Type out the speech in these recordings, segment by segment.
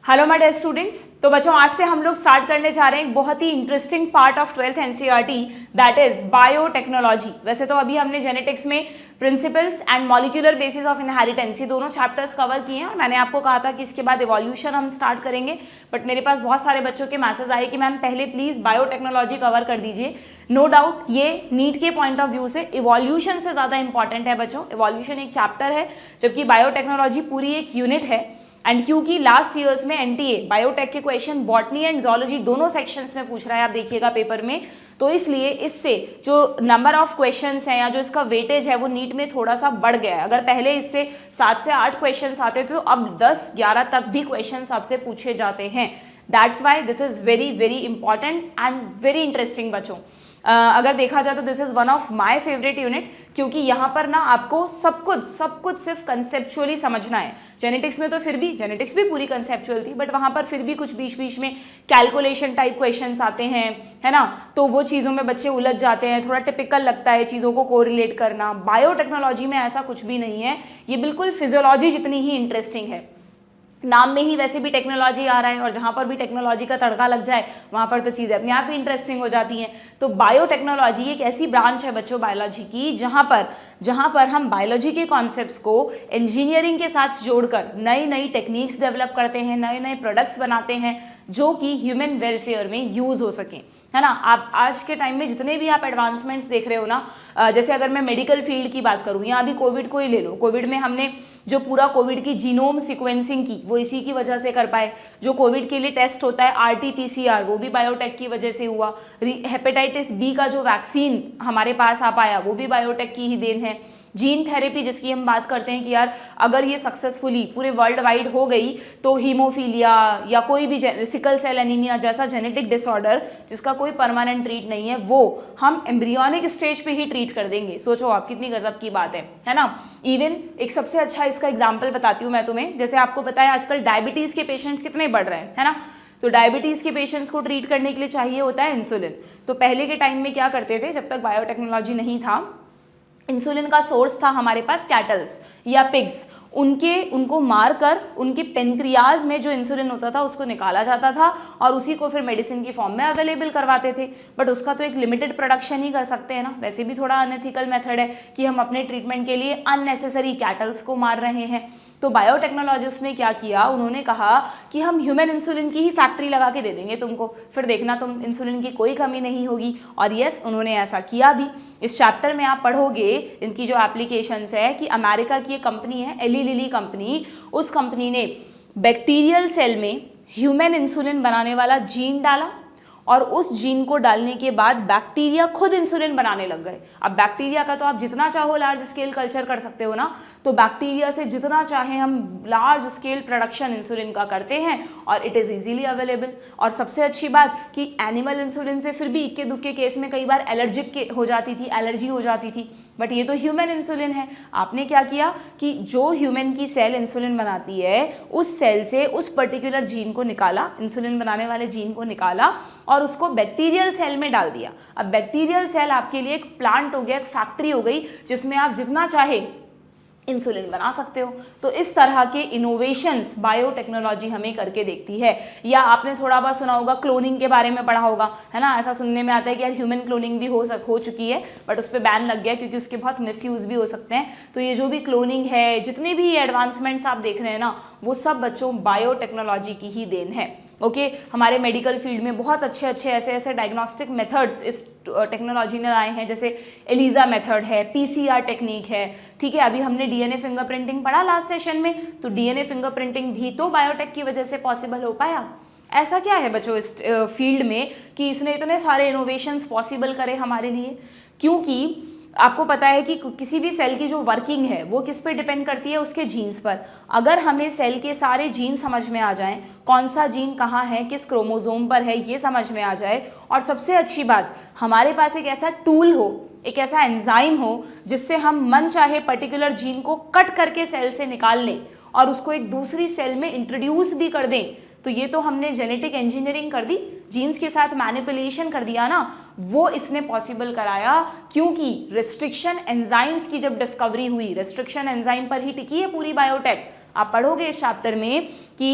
Hello my dear students. तो बच्चों आज से हम लोग स्टार्ट करने जा रहे हैं एक बहुत ही interesting part of 12th NCERT that is biotechnology. वैसे तो अभी हमने जेनेटिक्स में principles and molecular basis of inheritance ये दोनों चैप्टर्स कवर किए हैं और मैंने आपको कहा था कि इसके बाद इवोल्यूशन हम स्टार्ट करेंगे, बट मेरे पास बहुत सारे बच्चों के मैसेज आए कि मैम पहले प्लीज बायोटेक्नोलॉजी कवर कर दीजिए। नो डाउट ये नीट के पॉइंट ऑफ व्यू से इवोल्यूशन से ज़्यादा इंपॉर्टेंट है बच्चों। इवोल्यूशन एक चैप्टर है जबकि बायोटेक्नोलॉजी पूरी एक यूनिट है। एंड क्योंकि लास्ट ईयर्स में एनटीए बायोटेक के क्वेश्चन बॉटनी एंड जूलॉजी दोनों सेक्शंस में पूछ रहा है, आप देखिएगा पेपर में, तो इसलिए इससे जो नंबर ऑफ क्वेश्चंस हैं या जो इसका वेटेज है वो नीट में थोड़ा सा बढ़ गया है। अगर पहले इससे 7 से 8 क्वेश्चंस आते थे तो अब 10-11 तक भी क्वेश्चंस आपसे पूछे जाते हैं। That's why this is very very important and very interesting बच्चों। अगर देखा जाए तो this is one of my favourite unit, क्योंकि यहाँ पर ना आपको सब कुछ सिर्फ कंसेप्चुअली समझना है। जेनेटिक्स में तो फिर भी जेनेटिक्स भी पूरी कंसेप्चुअल थी, बट वहाँ पर फिर भी कुछ बीच बीच में कैलकुलेशन टाइप क्वेश्चंस आते हैं, है ना, तो वो चीज़ों में बच्चे उलझ जाते हैं, थोड़ा टिपिकल लगता है चीज़ों को कोरिलेट करना। बायोटेक्नोलॉजी में ऐसा कुछ भी नहीं है, ये बिल्कुल फिजियोलॉजी जितनी ही इंटरेस्टिंग है। नाम में ही वैसे भी टेक्नोलॉजी आ रहा है और जहाँ पर भी टेक्नोलॉजी का तड़का लग जाए वहाँ पर तो चीज़ें अपने आप ही इंटरेस्टिंग हो जाती हैं। तो बायोटेक्नोलॉजी एक ऐसी ब्रांच है बच्चों बायोलॉजी की जहाँ पर हम बायोलॉजी के कॉन्सेप्ट्स को इंजीनियरिंग के साथ जोड़कर नई नई टेक्निक्स डेवलप करते हैं, नए नए प्रोडक्ट्स बनाते हैं जो कि ह्यूमन वेलफेयर में यूज़ हो सकें, है ना। आप आज के टाइम में जितने भी आप एडवांसमेंट्स देख रहे हो ना, जैसे अगर मैं मेडिकल फील्ड की बात करूँ या अभी कोविड को ही ले लो, कोविड में हमने जो पूरा कोविड की जीनोम सीक्वेंसिंग की वो इसी की वजह से कर पाए। जो कोविड के लिए टेस्ट होता है आरटी-पीसीआर वो भी बायोटेक की वजह से हुआ। हेपेटाइटिस बी का जो वैक्सीन हमारे पास आ पाया वो भी बायोटेक की ही देन है। जीन थेरेपी जिसकी हम बात करते हैं कि यार अगर ये सक्सेसफुली पूरे वर्ल्ड वाइड हो गई तो हीमोफीलिया या कोई भी सिकल सेल एनीमिया जैसा जेनेटिक डिसऑर्डर जिसका कोई परमानेंट ट्रीट नहीं है वो हम एम्ब्रियोनिक स्टेज पे ही ट्रीट कर देंगे। सोचो आप कितनी गजब की बात है ना। इवन एक सबसे अच्छा इसका एग्जाम्पल बताती हूँ मैं तुम्हें। जैसे आपको पता है आजकल डायबिटीज के पेशेंट्स कितने बढ़ रहे हैं, है ना। तो डायबिटीज़ के पेशेंट्स को ट्रीट करने के लिए चाहिए होता है इंसुलिन। तो पहले के टाइम में क्या करते थे, जब तक बायोटेक्नोलॉजी नहीं था, इंसुलिन का सोर्स था हमारे पास कैटल्स या पिग्स। उनको मारकर उनके पेनक्रियाज में जो इंसुलिन होता था उसको निकाला जाता था और उसी को फिर मेडिसिन की फॉर्म में अवेलेबल करवाते थे। बट उसका तो एक लिमिटेड प्रोडक्शन ही कर सकते हैं ना। वैसे भी थोड़ा अनएथिकल मेथड है कि हम अपने ट्रीटमेंट के लिए अननेसेसरी कैटल्स को मार रहे हैं। तो बायोटेक्नोलॉजिस्ट ने क्या किया, उन्होंने कहा कि हम ह्यूमन इंसुलिन की ही फैक्ट्री लगा के दे देंगे तुमको, फिर देखना तुम इंसुलिन की कोई कमी नहीं होगी। और यस, उन्होंने ऐसा किया भी। इस चैप्टर में आप पढ़ोगे इनकी जो एप्लीकेशंस है कि अमेरिका की एक कंपनी है एली लिली कंपनी, उस कंपनी ने बैक्टीरियल सेल में ह्यूमन इंसुलिन बनाने वाला जीन डाला और उस जीन को डालने के बाद बैक्टीरिया खुद इंसुलिन बनाने लग गए। अब बैक्टीरिया का तो आप जितना चाहो लार्ज स्केल कल्चर कर सकते हो ना, तो बैक्टीरिया से जितना चाहे हम लार्ज स्केल प्रोडक्शन इंसुलिन का करते हैं और इट इज़ इजीली अवेलेबल। और सबसे अच्छी बात कि एनिमल इंसुलिन से फिर भी इक्के दुक्के केस में कई बार एलर्जिक हो जाती थी, एलर्जी हो जाती थी, बट ये तो ह्यूमन इंसुलिन है। आपने क्या किया कि जो ह्यूमन की सेल इंसुलिन बनाती है उस सेल से उस पर्टिकुलर जीन को निकाला, इंसुलिन बनाने वाले जीन को निकाला और उसको बैक्टीरियल सेल में डाल दिया। अब बैक्टीरियल सेल आपके लिए एक प्लांट हो गया, एक फैक्ट्री हो गई जिसमें आप जितना चाहे इंसुलिन बना सकते हो। तो इस तरह के इनोवेशंस बायोटेक्नोलॉजी हमें करके देखती है। या आपने थोड़ा बहुत सुना होगा, क्लोनिंग के बारे में पढ़ा होगा, है ना। ऐसा सुनने में आता है कि यार ह्यूमन क्लोनिंग भी हो चुकी है, बट उस पर बैन लग गया क्योंकि उसके बहुत मिसयूज़ भी हो सकते हैं। तो ये जो भी क्लोनिंग है, जितने भी एडवांसमेंट्स आप देख रहे हैं ना, वो सब बच्चों बायोटेक्नोलॉजी की ही देन है। ओके, हमारे मेडिकल फील्ड में बहुत अच्छे ऐसे डायग्नोस्टिक मेथड्स इस टेक्नोलॉजी ने लाए हैं, जैसे एलिजा मेथड है, पीसीआर टेक्निक है, ठीक है। अभी हमने डीएनए फिंगरप्रिंटिंग पढ़ा लास्ट सेशन में, तो डीएनए फिंगरप्रिंटिंग भी तो बायोटेक की वजह से पॉसिबल हो पाया। ऐसा क्या है बच्चों इस फील्ड में कि इसने इतने सारे इनोवेशंस पॉसिबल करे हमारे लिए? क्योंकि आपको पता है कि किसी भी सेल की जो वर्किंग है वो किस पे डिपेंड करती है, उसके जीन्स पर। अगर हमें सेल के सारे जीन समझ में आ जाएं, कौन सा जीन कहाँ है, किस क्रोमोसोम पर है, ये समझ में आ जाए, और सबसे अच्छी बात हमारे पास एक ऐसा टूल हो, एक ऐसा एंजाइम हो जिससे हम मन चाहे पर्टिकुलर जीन को कट करके सेल से निकाल लें और उसको एक दूसरी सेल में इंट्रोड्यूस भी कर दें, तो ये तो हमने जेनेटिक इंजीनियरिंग कर दी, जीन्स के साथ मैनिपुलेशन कर दिया ना। वो इसने पॉसिबल कराया क्योंकि रेस्ट्रिक्शन एंजाइम्स की जब डिस्कवरी हुई, रेस्ट्रिक्शन एंजाइम पर ही टिकी है पूरी बायोटेक। आप पढ़ोगे इस चैप्टर में कि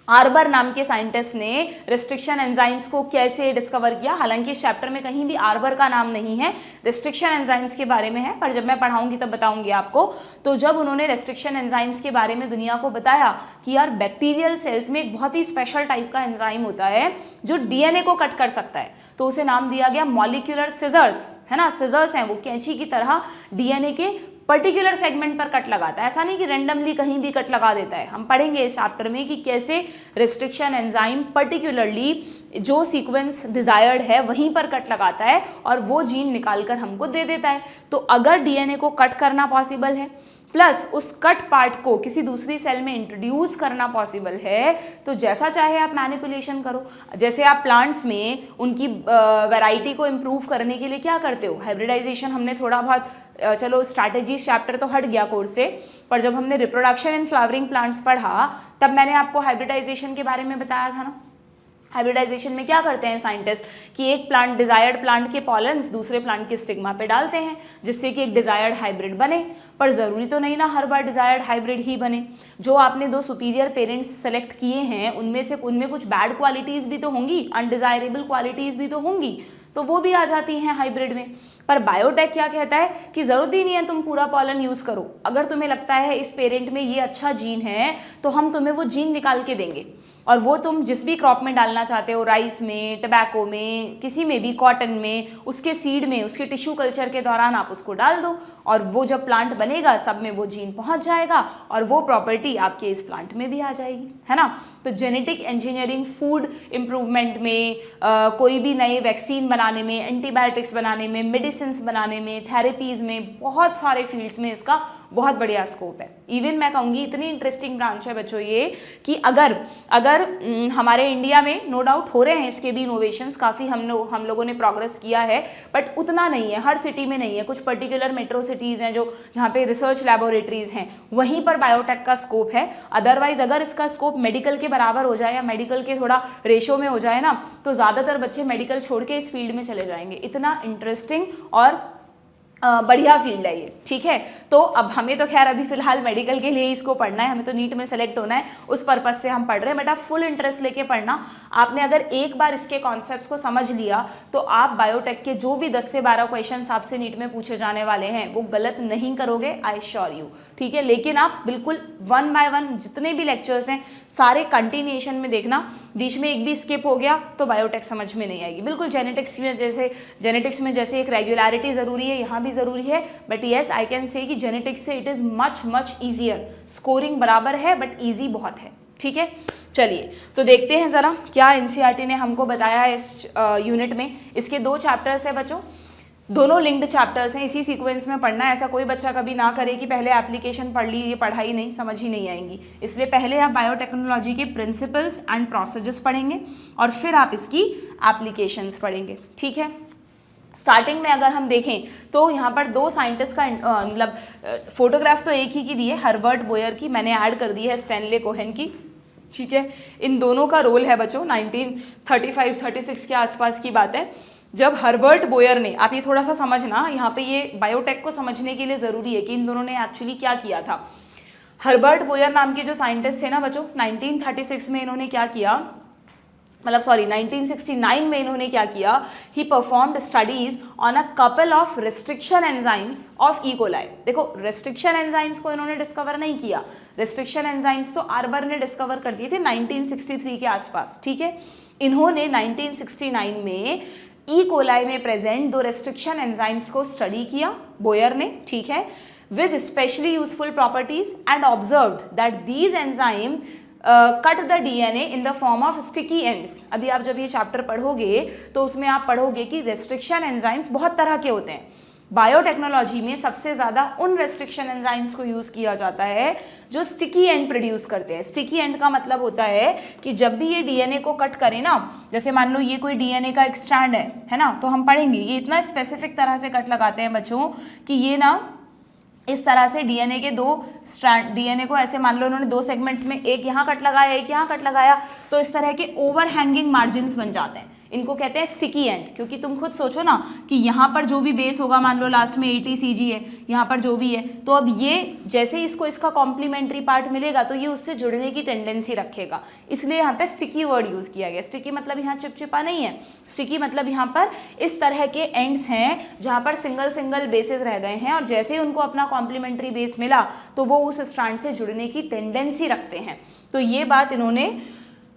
आर्बर नाम के साइंटिस्ट ने रिस्ट्रिक्शन एंजाइम्स को कैसे डिस्कवर किया। हालांकि इस चैप्टर में कहीं भी आर्बर का नाम नहीं है, रिस्ट्रिक्शन एंजाइम्स के बारे में है, पर जब मैं पढ़ाऊंगी तब बताऊंगी आपको। तो जब उन्होंने रिस्ट्रिक्शन एंजाइम्स के बारे में दुनिया को बताया कि यार बैक्टीरियल सेल्स में एक बहुत ही स्पेशल टाइप का एंजाइम होता है जो डीएनए को कट कर सकता है, तो उसे नाम दिया गया मॉलिक्यूलर सिजर्स, है ना। सिजर्स हैं वो कैंची की तरह डीएनए के पर्टिकुलर सेगमेंट पर कट लगाता है, ऐसा नहीं कि रेंडमली कहीं भी कट लगा देता है। हम पढ़ेंगे इस चैप्टर में कि कैसे रिस्ट्रिक्शन एंजाइम पर्टिकुलरली जो सीक्वेंस डिजायर्ड है वहीं पर कट लगाता है और वो जीन निकाल कर हमको दे देता है। तो अगर डीएनए को कट करना पॉसिबल है प्लस उस कट पार्ट को किसी दूसरी सेल में इंट्रोड्यूस करना पॉसिबल है, तो जैसा चाहे आप मैनिपुलेशन करो। जैसे आप प्लांट्स में उनकी वैरायटी को इम्प्रूव करने के लिए क्या करते हो, हाइब्रिडाइजेशन। हमने थोड़ा बहुत चलो स्ट्रैटेजी चैप्टर तो हट गया कोर्स से, पर जब हमने रिप्रोडक्शन इन फ्लावरिंग प्लांट्स पढ़ा तब मैंने आपको हाइब्रिडाइजेशन के बारे में बताया था ना। हाइब्रिडाइजेशन में क्या करते हैं साइंटिस्ट कि एक प्लांट डिजायर्ड प्लांट के पॉलन्स दूसरे प्लांट के स्टिग्मा पे डालते हैं जिससे कि एक डिजायर्ड हाइब्रिड बने, पर ज़रूरी तो नहीं ना हर बार डिजायर्ड हाइब्रिड ही बने। जो आपने दो सुपीरियर पेरेंट्स सेलेक्ट किए हैं उनमें कुछ बैड क्वालिटीज़ भी तो होंगी, अनडिजायरेबल क्वालिटीज़ भी तो होंगी, तो वो भी आ जाती हैं हाइब्रिड में। पर बायोटेक क्या कहता है कि ज़रूरत ही नहीं है तुम पूरा पॉलन यूज़ करो, अगर तुम्हें लगता है इस पेरेंट में ये अच्छा जीन है तो हम तुम्हें वो जीन निकाल के देंगे और वो तुम जिस भी क्रॉप में डालना चाहते हो, राइस में, टबैको में, किसी में भी, कॉटन में, उसके सीड में, उसके टिश्यू कल्चर के दौरान आप उसको डाल दो और वो जब प्लांट बनेगा सब में वो जीन पहुंच जाएगा और वो प्रॉपर्टी आपके इस प्लांट में भी आ जाएगी, है ना। तो जेनेटिक इंजीनियरिंग फूड इम्प्रूवमेंट में, कोई भी नए वैक्सीन बनाने में, एंटीबायोटिक्स बनाने में, मेडिसिन बनाने में, थेरेपीज़ में, बहुत सारे फील्ड्स में इसका बहुत बढ़िया स्कोप है। इवन मैं कहूँगी इतनी इंटरेस्टिंग ब्रांच है बच्चों ये कि अगर हमारे इंडिया में नो डाउट हो रहे हैं इसके भी इनोवेशंस, काफ़ी हम लोगों ने प्रोग्रेस किया है, बट उतना नहीं है, हर सिटी में नहीं है। कुछ पर्टिकुलर मेट्रो सिटीज़ हैं जो जहाँ पे रिसर्च लैबोरेटरीज़ हैं वहीं पर बायोटेक का स्कोप है। अदरवाइज अगर इसका स्कोप मेडिकल के बराबर हो जाए या मेडिकल के थोड़ा रेशो में हो जाए ना, तो ज़्यादातर बच्चे मेडिकल छोड़ के इस फील्ड में चले जाएंगे। इतना इंटरेस्टिंग और बढ़िया फील्ड है ये, ठीक है। तो अब हमें तो खैर अभी फिलहाल मेडिकल के लिए इसको पढ़ना है, हमें तो नीट में सेलेक्ट होना है, उस पर्पज से हम पढ़ रहे हैं। बट आप फुल इंटरेस्ट लेके पढ़ना। आपने अगर एक बार इसके कॉन्सेप्ट्स को समझ लिया तो आप बायोटेक के जो भी 10 से 12 क्वेश्चंस आपसे नीट में पूछे जाने वाले हैं वो गलत नहीं करोगे, आई श्योर यू, ठीक है। लेकिन आप बिल्कुल 1 बाय 1 जितने भी लेक्चर्स हैं सारे कंटिन्यूएशन में देखना, बीच में एक भी स्किप हो गया तो बायोटेक समझ में नहीं आएगी। बिल्कुल जेनेटिक्स में जैसे एक रेगुलरिटी ज़रूरी है, यहाँ भी ज़रूरी है, but yes I can say कि जेनेटिक्स से it is much easier. Scoring बराबर है बट ईजी बहुत है, ठीक है। चलिए तो देखते हैं ज़रा क्या एनसीईआरटी ने हमको बताया है इस यूनिट में। इसके 2 चैप्टर्स है बच्चों, दोनों लिंक्ड चैप्टर्स हैं, इसी सीक्वेंस में पढ़ना है। ऐसा कोई बच्चा कभी ना करे कि पहले एप्लीकेशन पढ़ ली, ये पढ़ाई नहीं, समझ ही नहीं आएंगी। इसलिए पहले आप बायोटेक्नोलॉजी के प्रिंसिपल्स एंड प्रोसीजर्स पढ़ेंगे और फिर आप इसकी एप्लीकेशंस पढ़ेंगे, ठीक है। स्टार्टिंग में अगर हम देखें तो यहाँ पर 2 साइंटिस्ट का मतलब फोटोग्राफ तो एक ही की दी है, हर्बर्ट बोयर की, मैंने ऐड कर दी है स्टैनले कोहेन की, ठीक है। इन दोनों का रोल है बच्चों 1935-36 के आसपास की बात है, जब हर्बर्ट बोयर ने, आप ये थोड़ा सा समझना, यहाँ पे ये बायोटेक को समझने के लिए ज़रूरी है कि इन दोनों ने एक्चुअली क्या किया था। हर्बर्ट बोयर नाम के जो साइंटिस्ट थे ना बच्चों, 1936 में इन्होंने क्या किया, 1969 में इन्होंने क्या किया, ही performed studies on a couple of restriction enzymes of E coli. देखो रिस्ट्रिक्शन एंजाइम्स को इन्होंने डिस्कवर नहीं किया, रिस्ट्रिक्शन एंजाइम्स तो आर्बर ने डिस्कवर कर दिए थे 1963 के आसपास, ठीक है। इन्होंने 1969 में ई कोलाई में प्रेजेंट 2 रिस्ट्रिक्शन एंजाइम्स को स्टडी किया बोयर ने, ठीक है, with specially useful properties and observed that these enzyme cut the DNA in the form of sticky ends. अभी आप जब ये चैप्टर पढ़ोगे तो उसमें आप पढ़ोगे कि रेस्ट्रिक्शन एंजाइम्स बहुत तरह के होते हैं। बायोटेक्नोलॉजी में सबसे ज़्यादा उन रेस्ट्रिक्शन एंजाइम्स को यूज़ किया जाता है जो स्टिकी एंड प्रोड्यूस करते हैं। स्टिकी एंड का मतलब होता है कि जब भी ये डीएनए को कट करें ना, जैसे मान लो ये कोई डीएनए का एक स्ट्रैंड है ना, तो हम पढ़ेंगे ये इतना स्पेसिफिक तरह से कट लगाते हैं बच्चों कि ये ना इस तरह से डीएनए के 2 स्ट्रैंड, डीएनए को ऐसे मान लो उन्होंने 2 सेगमेंट्स में, एक यहाँ कट लगाया एक यहाँ कट लगाया, तो इस तरह के ओवर हैंगिंग मार्जिन्स बन जाते हैं। इनको कहते हैं स्टिकी एंड, क्योंकि तुम खुद सोचो ना कि यहाँ पर जो भी बेस होगा, मान लो लास्ट में ATCG है, यहाँ पर जो भी है, तो अब ये जैसे ही इसको इसका कॉम्प्लीमेंट्री पार्ट मिलेगा तो ये उससे जुड़ने की टेंडेंसी रखेगा, इसलिए यहाँ पे स्टिकी वर्ड यूज किया गया। स्टिकी मतलब यहाँ चिपचिपा नहीं है, स्टिकी मतलब यहाँ पर इस तरह के एंड्स हैं जहाँ पर सिंगल सिंगल बेसेस रह गए हैं और जैसे ही उनको अपना कॉम्प्लीमेंट्री बेस मिला तो वो उस स्ट्रैंड से जुड़ने की टेंडेंसी रखते हैं। तो ये बात इन्होंने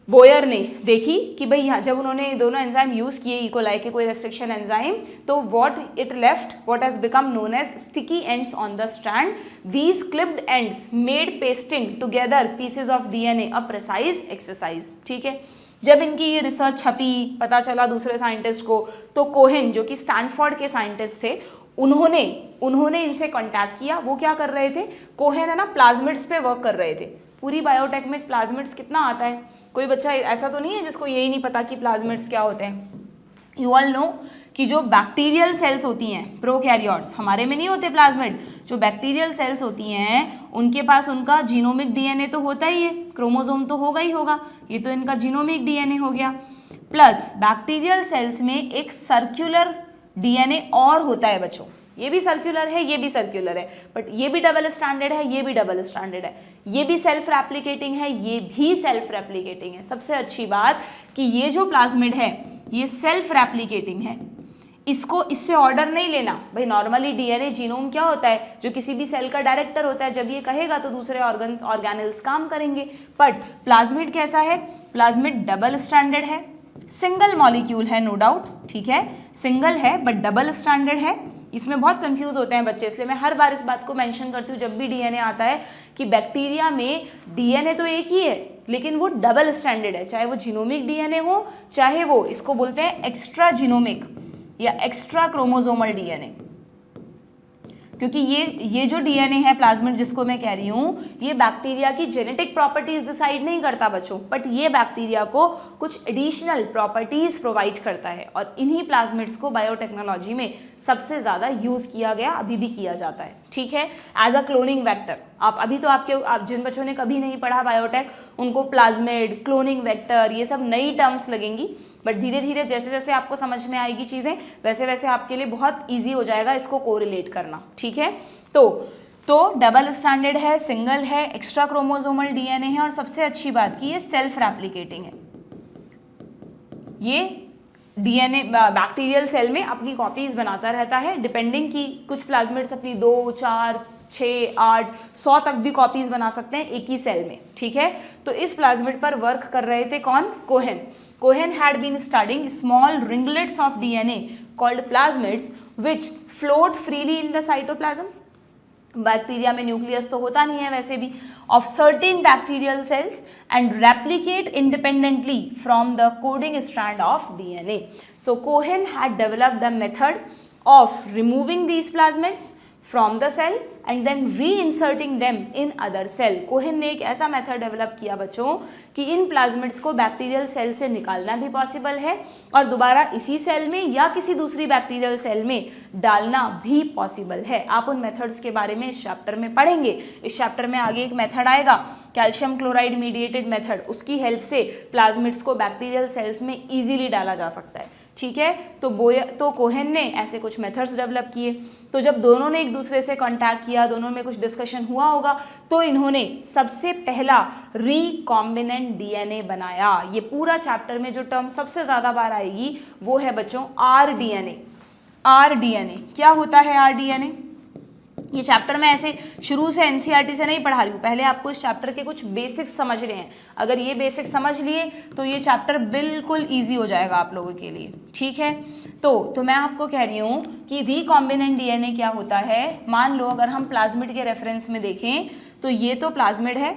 बोयर ने देखी कि भाई यहाँ जब उन्होंने दोनों एंजाइम यूज किए ई कोलाई के कोई रेस्ट्रिक्शन एंजाइम, तो what has become known as sticky ends on the strand. These clipped ends made pasting together pieces of DNA a precise exercise. ठीक है, जब इनकी ये रिसर्च छपी, पता चला दूसरे साइंटिस्ट को, तो कोहेन जो कि स्टैनफोर्ड के साइंटिस्ट थे, उन्होंने इनसे कांटेक्ट किया। वो क्या कर रहे थे, कोहेन है ना प्लाज्मिड्स पे वर्क कर रहे थे। पूरी बायोटेक में प्लाज्मिड्स कितना आता है, कोई बच्चा ऐसा तो नहीं है जिसको यही नहीं पता कि प्लाज्मिड्स क्या होते हैं। यू ऑल नो कि जो बैक्टीरियल सेल्स होती हैं प्रोकैरियोट्स, हमारे में नहीं होते प्लाज्मिड, जो बैक्टीरियल सेल्स होती हैं उनके पास उनका जीनोमिक डीएनए तो होता ही है, क्रोमोसोम तो होगा ही होगा, ये तो इनका जीनोमिक डीएनए हो गया। प्लस बैक्टीरियल सेल्स में एक सर्कुलर डीएनए और होता है बच्चों, ये भी सर्कुलर है, ये भी सर्कुलर है, बट ये भी डबल स्टैंडर्ड है, ये भी डबल स्टैंडर्ड है, ये भी सेल्फ रेप्लिकेटिंग है, ये भी सेल्फ रेप्लिकेटिंग है। सबसे अच्छी बात कि ये जो प्लाज्मिड है ये सेल्फ रेप्लिकेटिंग है, इसको इससे ऑर्डर नहीं लेना भाई। नॉर्मली डीएनए जीनोम क्या होता है, जो किसी भी सेल का डायरेक्टर होता है, जब ये कहेगा तो दूसरे ऑर्गेनल्स काम करेंगे। बट प्लाज्मिड कैसा है, प्लाज्मिड डबल स्टैंडर्ड है, सिंगल मॉलिक्यूल है नो डाउट, ठीक है, सिंगल है बट डबल स्टैंडर्ड है। इसमें बहुत कंफ्यूज होते हैं बच्चे, इसलिए मैं हर बार इस बात को मेंशन करती हूँ जब भी डीएनए आता है कि बैक्टीरिया में डीएनए तो एक ही है लेकिन वो डबल स्टैंडर्ड है, चाहे वो जीनोमिक डीएनए हो, चाहे वो इसको बोलते हैं एक्स्ट्रा जीनोमिक या एक्स्ट्रा क्रोमोसोमल डीएनए। क्योंकि ये जो डीएनए है प्लाज्मिड जिसको मैं कह रही हूँ, ये बैक्टीरिया की जेनेटिक प्रॉपर्टीज डिसाइड नहीं करता बच्चों, बट ये बैक्टीरिया को कुछ एडिशनल प्रॉपर्टीज प्रोवाइड करता है। और इन्हीं प्लाज्मिड्स को बायोटेक्नोलॉजी में सबसे ज़्यादा यूज़ किया गया, अभी भी किया जाता है, ठीक है, एज अ क्लोनिंग वेक्टर। आप जिन बच्चों ने कभी नहीं पढ़ा बायोटेक, उनको प्लाज्मिड, क्लोनिंग वेक्टर, ये सब नई टर्म्स लगेंगी, बट धीरे धीरे जैसे जैसे आपको समझ में आएगी चीज़ें, वैसे वैसे आपके लिए बहुत ईजी हो जाएगा इसको कोरिलेट करना, ठीक है। तो डबल स्टैंडर्ड है, सिंगल है, एक्स्ट्रा क्रोमोसोमल डीएनए है, और सबसे अच्छी बात कि ये सेल्फ रेप्लिकेटिंग है। ये डीएनए बैक्टीरियल सेल में अपनी कॉपीज बनाता रहता है, डिपेंडिंग की कुछ प्लाज्मिड्स अपनी 2, 4, 6, 8, 100 तक भी कॉपीज बना सकते हैं एक ही सेल में, ठीक है। तो इस प्लाज्मिड पर वर्क कर रहे थे कौन, Cohen had been studying small ringlets of DNA called plasmids which float freely in the cytoplasm. Bacteria में न्यूक्लियस तो होता नहीं है वैसे भी, of certain bacterial cells and replicate independently from the coding strand of DNA. So Cohen had developed the method of removing these plasmids from the cell and then reinserting them in other cell. Cohen ने एक ऐसा method develop किया बच्चों कि इन plasmids को bacterial cell से निकालना भी पॉसिबल है और दोबारा इसी सेल में या किसी दूसरी बैक्टीरियल सेल में डालना भी पॉसिबल है। आप उन मेथड्स के बारे में इस चैप्टर में पढ़ेंगे। इस चैप्टर में आगे एक मेथड आएगा, कैल्शियम क्लोराइड मीडिएटेड मेथड, उसकी हेल्प से प्लाज्मिड्स को बैक्टीरियल सेल्स में ईजिली डाला जा सकता है, ठीक है। तो कोहेन ने ऐसे कुछ मेथड्स डेवलप किए। तो जब दोनों ने एक दूसरे से कांटेक्ट किया, दोनों में कुछ डिस्कशन हुआ होगा, तो इन्होंने सबसे पहला रिकॉम्बिनेंट डीएनए बनाया। ये पूरा चैप्टर में जो टर्म सबसे ज़्यादा बार आएगी वो है बच्चों आरडीएनए। आरडीएनए क्या होता है, आरडीएनए? ये चैप्टर मैं ऐसे शुरू से एनसीईआरटी से नहीं पढ़ा रही हूँ, पहले आपको इस चैप्टर के कुछ बेसिक्स समझ रहे हैं। अगर ये बेसिक्स समझ लिए तो ये चैप्टर बिल्कुल इजी हो जाएगा आप लोगों के लिए, ठीक है। तो मैं आपको कह रही हूँ कि रिकॉम्बिनेंट डीएनए क्या होता है। मान लो अगर हम प्लाज्मिड के रेफरेंस में देखें तो ये तो प्लाज्मिड है,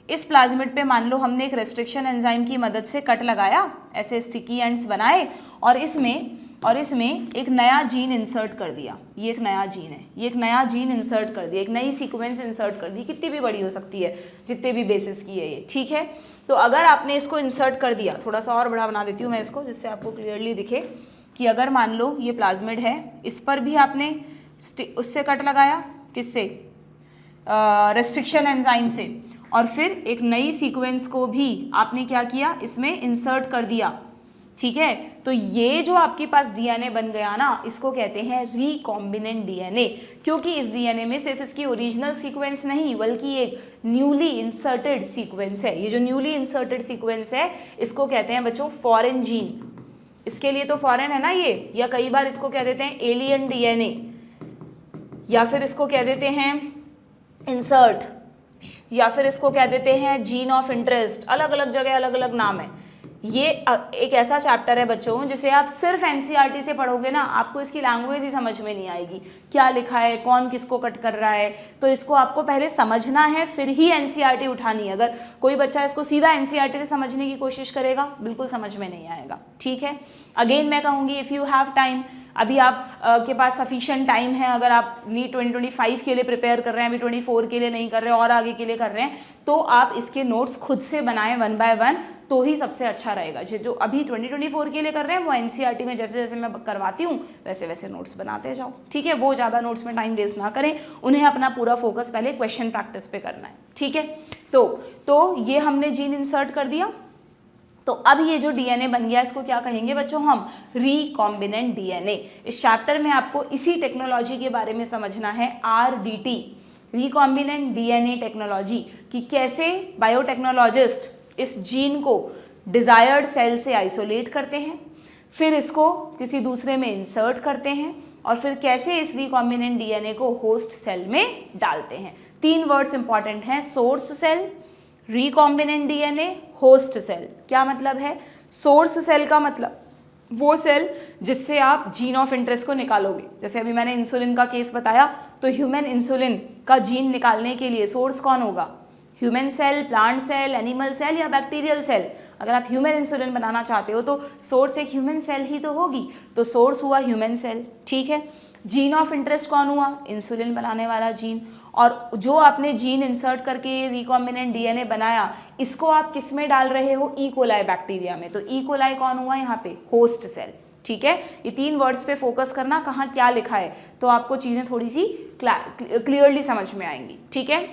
इस प्लाज्मिड पे मान लो हमने एक रेस्ट्रिक्शन एंजाइम की मदद से कट लगाया, ऐसे स्टिकी एंड्स बनाए और इसमें एक नया जीन इंसर्ट कर दिया। ये एक नया जीन है, ये एक नया जीन इंसर्ट कर दिया, एक नई सीक्वेंस इंसर्ट कर दी, कितनी भी बड़ी हो सकती है, जितने भी बेसिस की है ये, ठीक है। तो अगर आपने इसको इंसर्ट कर दिया, थोड़ा सा और बड़ा बना देती हूँ मैं इसको जिससे आपको क्लियरली दिखे कि अगर मान लो ये प्लाज्मिड है, इस पर भी आपने उससे कट लगाया, किससे, रेस्ट्रिक्शन एंजाइम से, और फिर एक नई सीक्वेंस को भी आपने क्या किया, इसमें इंसर्ट कर दिया, ठीक है। तो ये जो आपके पास डीएनए बन गया ना, इसको कहते हैं रिकॉम्बिनेंट डीएनए, क्योंकि इस डीएनए में सिर्फ इसकी ओरिजिनल सीक्वेंस नहीं बल्कि एक न्यूली इंसर्टेड सीक्वेंस है। ये जो न्यूली इंसर्टेड सीक्वेंस है इसको कहते हैं बच्चों फॉरेन जीन। इसके लिए तो फॉरेन है ना ये, या कई बार इसको कह देते हैं एलियन डीएनए, या फिर इसको कह देते हैं इंसर्ट, या फिर इसको कह देते हैं जीन ऑफ इंटरेस्ट। अलग अलग जगह अलग अलग नाम है। ये एक ऐसा चैप्टर है बच्चों जिसे आप सिर्फ एनसीईआरटी से पढ़ोगे ना, आपको इसकी लैंग्वेज ही समझ में नहीं आएगी, क्या लिखा है, कौन किसको कट कर रहा है। तो इसको आपको पहले समझना है, फिर ही एनसीईआरटी उठानी है। अगर कोई बच्चा इसको सीधा एनसीईआरटी से समझने की कोशिश करेगा, बिल्कुल समझ में नहीं आएगा। ठीक है, अगेन मैं कहूँगी इफ़ यू हैव टाइम, अभी आप के पास सफिशिएंट टाइम है, अगर आप नीट 2025 के लिए प्रिपेयर कर रहे हैं, अभी 24 के लिए नहीं कर रहे और आगे के लिए कर रहे हैं, तो आप इसके नोट्स खुद से बनाएं 1 बाय 1, तो ही सबसे अच्छा रहेगा। जो अभी 2024 के लिए कर रहे हैं वो एनसीईआरटी में जैसे जैसे मैं करवाती हूँ वैसे वैसे नोट्स बनाते जाओ। ठीक है, वो ज़्यादा नोट्स में टाइम वेस्ट ना करें, उन्हें अपना पूरा फोकस पहले क्वेश्चन प्रैक्टिस पे करना है। ठीक है, तो ये हमने जीन इंसर्ट कर दिया। तो अब ये जो डीएनए बन गया इसको क्या कहेंगे बच्चों हम? Recombinant DNA. इस चैप्टर में आपको इसी टेक्नोलॉजी के बारे में समझना है, आरडीटी, रिकॉम्बिनेंट डीएनए टेक्नोलॉजी, कि कैसे बायोटेक्नोलॉजिस्ट इस जीन को डिजायर्ड सेल से आइसोलेट करते हैं, फिर इसको किसी दूसरे में इंसर्ट करते हैं, और फिर कैसे इस रिकॉम्बिनेंट डीएनए को होस्ट सेल में डालते हैं। 3 वर्ड्स इंपॉर्टेंट हैं, source cell, recombinant DNA, host cell. क्या मतलब है? सोर्स सेल का मतलब वो सेल जिससे आप जीन ऑफ इंटरेस्ट को निकालोगे। जैसे अभी मैंने इंसुलिन का केस बताया, तो ह्यूमन इंसुलिन का जीन निकालने के लिए सोर्स कौन होगा? Human cell, plant cell, animal cell या बैक्टीरियल सेल। अगर आप ह्यूमन इंसुलिन बनाना चाहते हो तो सोर्स एक ह्यूमन सेल ही तो होगी, तो सोर्स हुआ ह्यूमन सेल। ठीक है, जीन ऑफ इंटरेस्ट कौन हुआ? इंसुलिन बनाने वाला जीन। और जो आपने जीन इंसर्ट करके रिकॉम्बिनेंट डीएनए बनाया, इसको आप किस में डाल रहे हो? ई कोलाई बैक्टीरिया में। तो ई कोलाई कौन हुआ यहाँ पे? Host cell. ठीक है, ये 3 वर्ड्स पे फोकस करना, कहाँ क्या लिखा है, तो आपको चीज़ें थोड़ी सी क्लियरली समझ में आएंगी। ठीक है,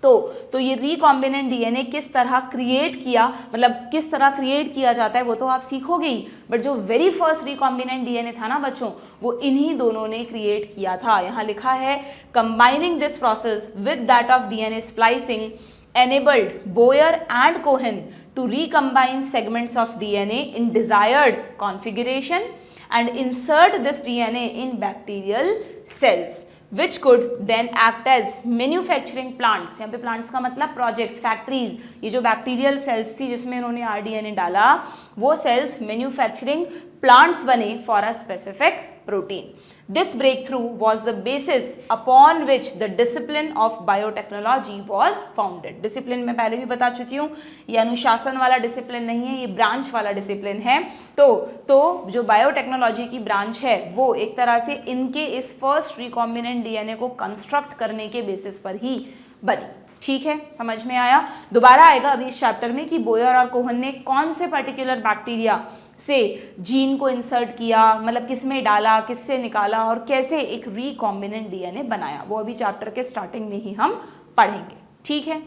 तो ये रिकॉम्बिनेंट डीएनए किस तरह क्रिएट किया, मतलब किस तरह क्रिएट किया जाता है वो तो आप सीखोगे ही, बट जो वेरी फर्स्ट रिकॉम्बिनेंट डीएनए था ना बच्चों, वो इन्हीं दोनों ने क्रिएट किया था। यहाँ लिखा है combining this process with that of DNA splicing enabled Boyer and Cohen to recombine segments of DNA in desired configuration and insert this DNA in bacterial cells, which could then act as manufacturing plants। यहाँ पे plants का मतलब projects, factories। ये जो bacterial cells थी जिसमें इन्होंने RDNA डाला, वो cells manufacturing plants बने for a specific protein. This breakthrough was the basis upon which the discipline of biotechnology was founded. Discipline मैं पहले भी बता चुकी हूँ, ये अनुशासन वाला डिसिप्लिन नहीं है, ये ब्रांच वाला डिसिप्लिन है। तो जो बायोटेक्नोलॉजी की ब्रांच है वो एक तरह से इनके इस फर्स्ट रिकॉम्बिनेंट डीएनए को कंस्ट्रक्ट करने के बेसिस पर ही बनी। ठीक है, समझ में आया? दोबारा आएगा अभी इस चैप्टर में कि बोयर और कोहन ने कौन से पर्टिकुलर बैक्टीरिया से जीन को इंसर्ट किया, मतलब किस में डाला, किससे निकाला और कैसे एक रिकॉम्बिनेंट डीएनए बनाया, वो अभी चैप्टर के स्टार्टिंग में ही हम पढ़ेंगे। ठीक है,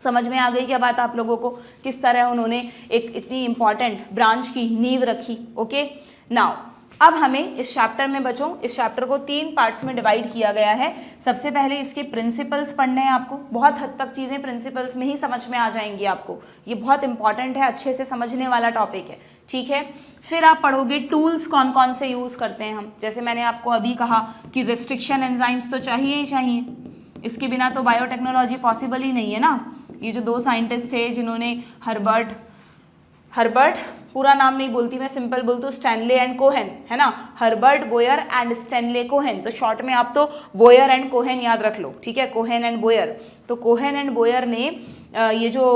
समझ में आ गई क्या बात आप लोगों को, किस तरह उन्होंने एक इतनी इंपॉर्टेंट ब्रांच की नींव रखी। ओके, नाउ अब हमें इस चैप्टर में बच्चों, इस चैप्टर को 3 पार्ट्स में डिवाइड किया गया है। सबसे पहले इसके प्रिंसिपल्स पढ़ने हैं आपको, बहुत हद तक चीज़ें प्रिंसिपल्स में ही समझ में आ जाएंगी आपको, ये बहुत इंपॉर्टेंट है, अच्छे से समझने वाला टॉपिक है। ठीक है, फिर आप पढ़ोगे टूल्स कौन कौन से यूज़ करते हैं हम। जैसे मैंने आपको अभी कहा कि रेस्ट्रिक्शन एंजाइम्स तो चाहिए ही चाहिए, इसके बिना तो बायोटेक्नोलॉजी पॉसिबल ही नहीं है ना। ये जो 2 साइंटिस्ट थे जिन्होंने हर्बर्ट पूरा नाम नहीं बोलती मैं, सिंपल बोलती हूँ, स्टैनले एंड कोहेन, है ना, Herbert Boyer and Stanley Cohen. तो शॉर्ट में आप तो बोयर एंड कोहेन याद रख लो। ठीक है, कोहेन एंड बोयर। तो कोहेन एंड बोयर ने ये जो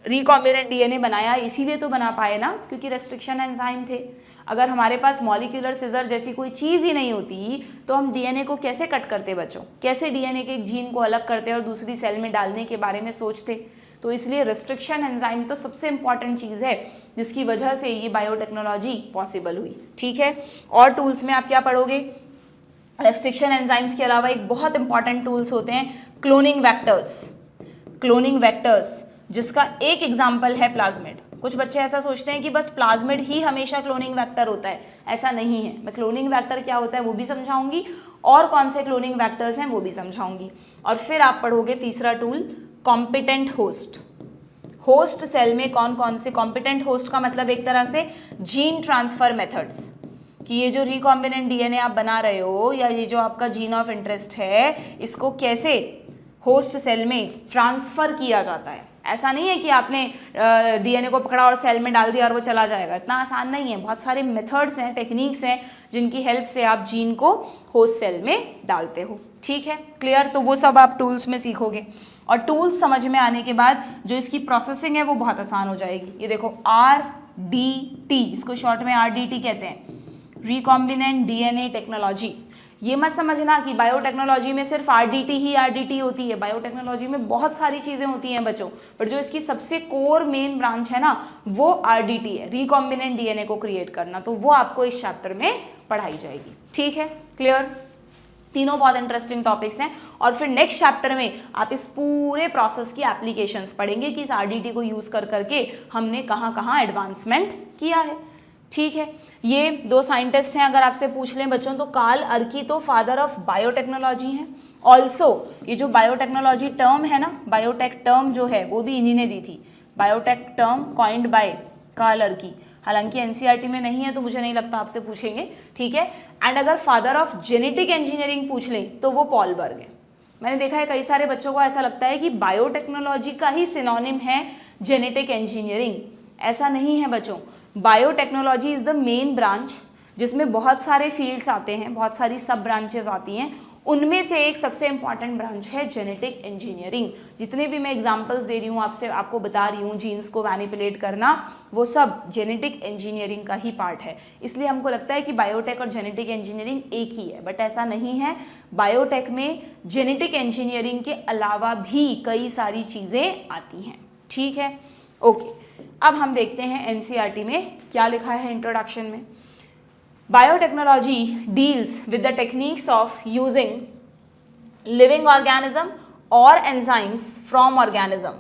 रिकॉम्बिनेंट डीएनए बनाया, इसीलिए तो बना पाए ना क्योंकि रेस्ट्रिक्शन एंजाइम थे। अगर हमारे पास मॉलिक्यूलर सिजर जैसी कोई चीज़ ही नहीं होती तो हम डीएनए को कैसे कट करते बच्चों, कैसे डीएनए के जीन को अलग करते और दूसरी सेल में डालने के बारे में सोचते। तो इसलिए रेस्ट्रिक्शन एंजाइम तो सबसे इंपॉर्टेंट चीज़ है जिसकी वजह से ये बायोटेक्नोलॉजी पॉसिबल हुई। ठीक है, और टूल्स में आप क्या पढ़ोगे? रेस्ट्रिक्शन एंजाइम्स के अलावा एक बहुत इंपॉर्टेंट टूल्स होते हैं क्लोनिंग वेक्टर्स। क्लोनिंग वेक्टर्स जिसका एक एग्जाम्पल है प्लाज्मिड। कुछ बच्चे ऐसा सोचते हैं कि बस प्लाज्मिड ही हमेशा क्लोनिंग वेक्टर होता है, ऐसा नहीं है। मैं क्लोनिंग वेक्टर क्या होता है वो भी समझाऊंगी और कौन से क्लोनिंग वेक्टर्स हैं वो भी समझाऊंगी। और फिर आप पढ़ोगे तीसरा tool competent host. Host cell में कौन कौन से कॉम्पिटेंट होस्ट का मतलब एक तरह से जीन ट्रांसफर मेथड्स, कि ये जो रिकॉम्बिनेंट डीएनए आप बना रहे हो या ये जो आपका जीन ऑफ इंटरेस्ट है, इसको कैसे होस्ट सेल में ट्रांसफर किया जाता है। ऐसा नहीं है कि आपने डीएनए को पकड़ा और सेल में डाल दिया और वो चला जाएगा, इतना आसान नहीं है। बहुत सारे मेथड्स हैं, टेक्निक्स हैं जिनकी हेल्प से आप जीन को होस्ट सेल में डालते हो। ठीक है, क्लियर? तो वो सब आप टूल्स में सीखोगे और टूल्स समझ में आने के बाद जो इसकी प्रोसेसिंग है वो बहुत आसान हो जाएगी। ये देखो RDT, इसको शॉर्ट में RDT कहते हैं, रिकॉम्बिनेंट डीएनए टेक्नोलॉजी। ये मत समझना कि बायोटेक्नोलॉजी में सिर्फ RDT होती है। बायोटेक्नोलॉजी में बहुत सारी चीज़ें होती हैं बच्चों, पर जो इसकी सबसे कोर मेन ब्रांच है ना वो RDT है, रिकॉम्बिनेंट डीएनए को क्रिएट करना। तो वो आपको इस चैप्टर में पढ़ाई जाएगी। ठीक है, क्लियर? तीनों बहुत इंटरेस्टिंग टॉपिक्स हैं। और फिर नेक्स्ट चैप्टर में आप इस पूरे प्रोसेस की एप्लीकेशंस पढ़ेंगे कि इस RDT को यूज़ कर करके हमने कहाँ कहाँ एडवांसमेंट किया है। ठीक है, ये दो साइंटिस्ट हैं, अगर आपसे पूछ लें बच्चों तो कार्ल अर्की तो फादर ऑफ बायोटेक्नोलॉजी हैं। ऑल्सो ये जो बायोटेक्नोलॉजी टर्म है ना, बायोटेक टर्म जो है वो भी इन्हीं ने दी थी। Biotech term coined by Karl Ereky, हालांकि एनसीईआरटी में नहीं है तो मुझे नहीं लगता आपसे पूछेंगे। ठीक है, एंड अगर फादर ऑफ जेनेटिक इंजीनियरिंग पूछ लें तो वो पॉल बर्ग है। मैंने देखा है कई सारे बच्चों को ऐसा लगता है कि बायोटेक्नोलॉजी का ही सिनोनिम है जेनेटिक इंजीनियरिंग। ऐसा नहीं है बच्चों, biotechnology is the main branch जिसमें बहुत सारे फील्ड्स आते हैं, बहुत सारी सब ब्रांचेस आती हैं। उनमें से एक सबसे इंपॉर्टेंट ब्रांच है जेनेटिक इंजीनियरिंग। जितने भी मैं एग्जांपल्स दे रही हूँ आपसे, आपको बता रही हूँ जीन्स को मैनिपुलेट करना, वो सब जेनेटिक इंजीनियरिंग का ही पार्ट है। इसलिए हमको लगता है कि बायोटेक और जेनेटिक इंजीनियरिंग एक ही है, बट ऐसा नहीं है। बायोटेक में जेनेटिक इंजीनियरिंग के अलावा भी कई सारी चीज़ें आती हैं। ठीक है, ओके। अब हम देखते हैं एनसीईआरटी में क्या लिखा है इंट्रोडक्शन में। Biotechnology deals with the techniques of using living organism और enzymes from organism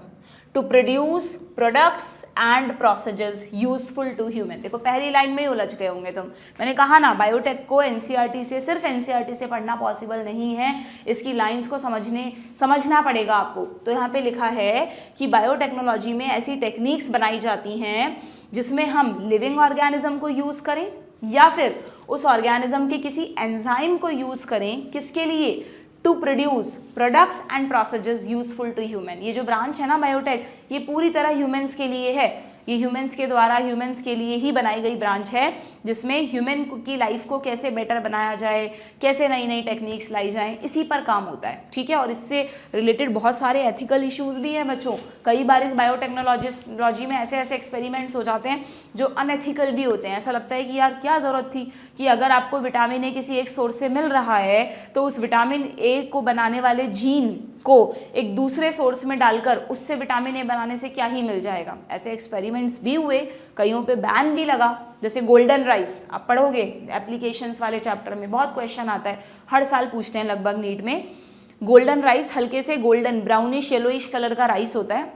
to produce products and processes useful to human. देखो पहली लाइन में ही उलझ गए होंगे तुम। मैंने कहा ना बायोटेक को एनसीईआरटी से, सिर्फ एनसीईआरटी से पढ़ना पॉसिबल नहीं है, इसकी लाइंस को समझना पड़ेगा आपको। तो यहाँ पे लिखा है कि बायोटेक्नोलॉजी में ऐसी टेक्निक्स बनाई जाती हैं जिसमें हम लिविंग ऑर्गेनिज्म को यूज़ करें या फिर उस ऑर्गेनिज्म के किसी एंजाइम को यूज़ करें, किसके लिए? To produce products and processes useful to human. ये जो ब्रांच है ना बायोटेक, ये पूरी तरह ह्यूमंस के लिए है। ये ह्यूमंस के द्वारा, ह्यूमंस के लिए ही बनाई गई ब्रांच है, जिसमें ह्यूमन की लाइफ को कैसे बेटर बनाया जाए, कैसे नई नई टेक्निक्स लाई जाएं, इसी पर काम होता है। ठीक है, और इससे रिलेटेड बहुत सारे एथिकल इश्यूज भी हैं बच्चों। कई बार इस बायोटेक्नोलॉजी में ऐसे ऐसे एक्सपेरिमेंट्स हो जाते हैं जो अनएथिकल भी होते हैं। ऐसा लगता है कि यार क्या ज़रूरत थी कि अगर आपको विटामिन ए किसी एक सोर्स से मिल रहा है तो उस विटामिन ए को बनाने वाले जीन को एक दूसरे सोर्स में डालकर उससे विटामिन ए बनाने से क्या ही मिल जाएगा। ऐसे एक्सपेरिमेंट्स भी हुए, कईयों पे बैन भी लगा। जैसे गोल्डन राइस, आप पढ़ोगे एप्लीकेशंस वाले चैप्टर में, बहुत क्वेश्चन आता है, हर साल पूछते हैं लगभग नीट में। गोल्डन राइस हल्के से गोल्डन ब्राउनिश येलोइश कलर का राइस होता है,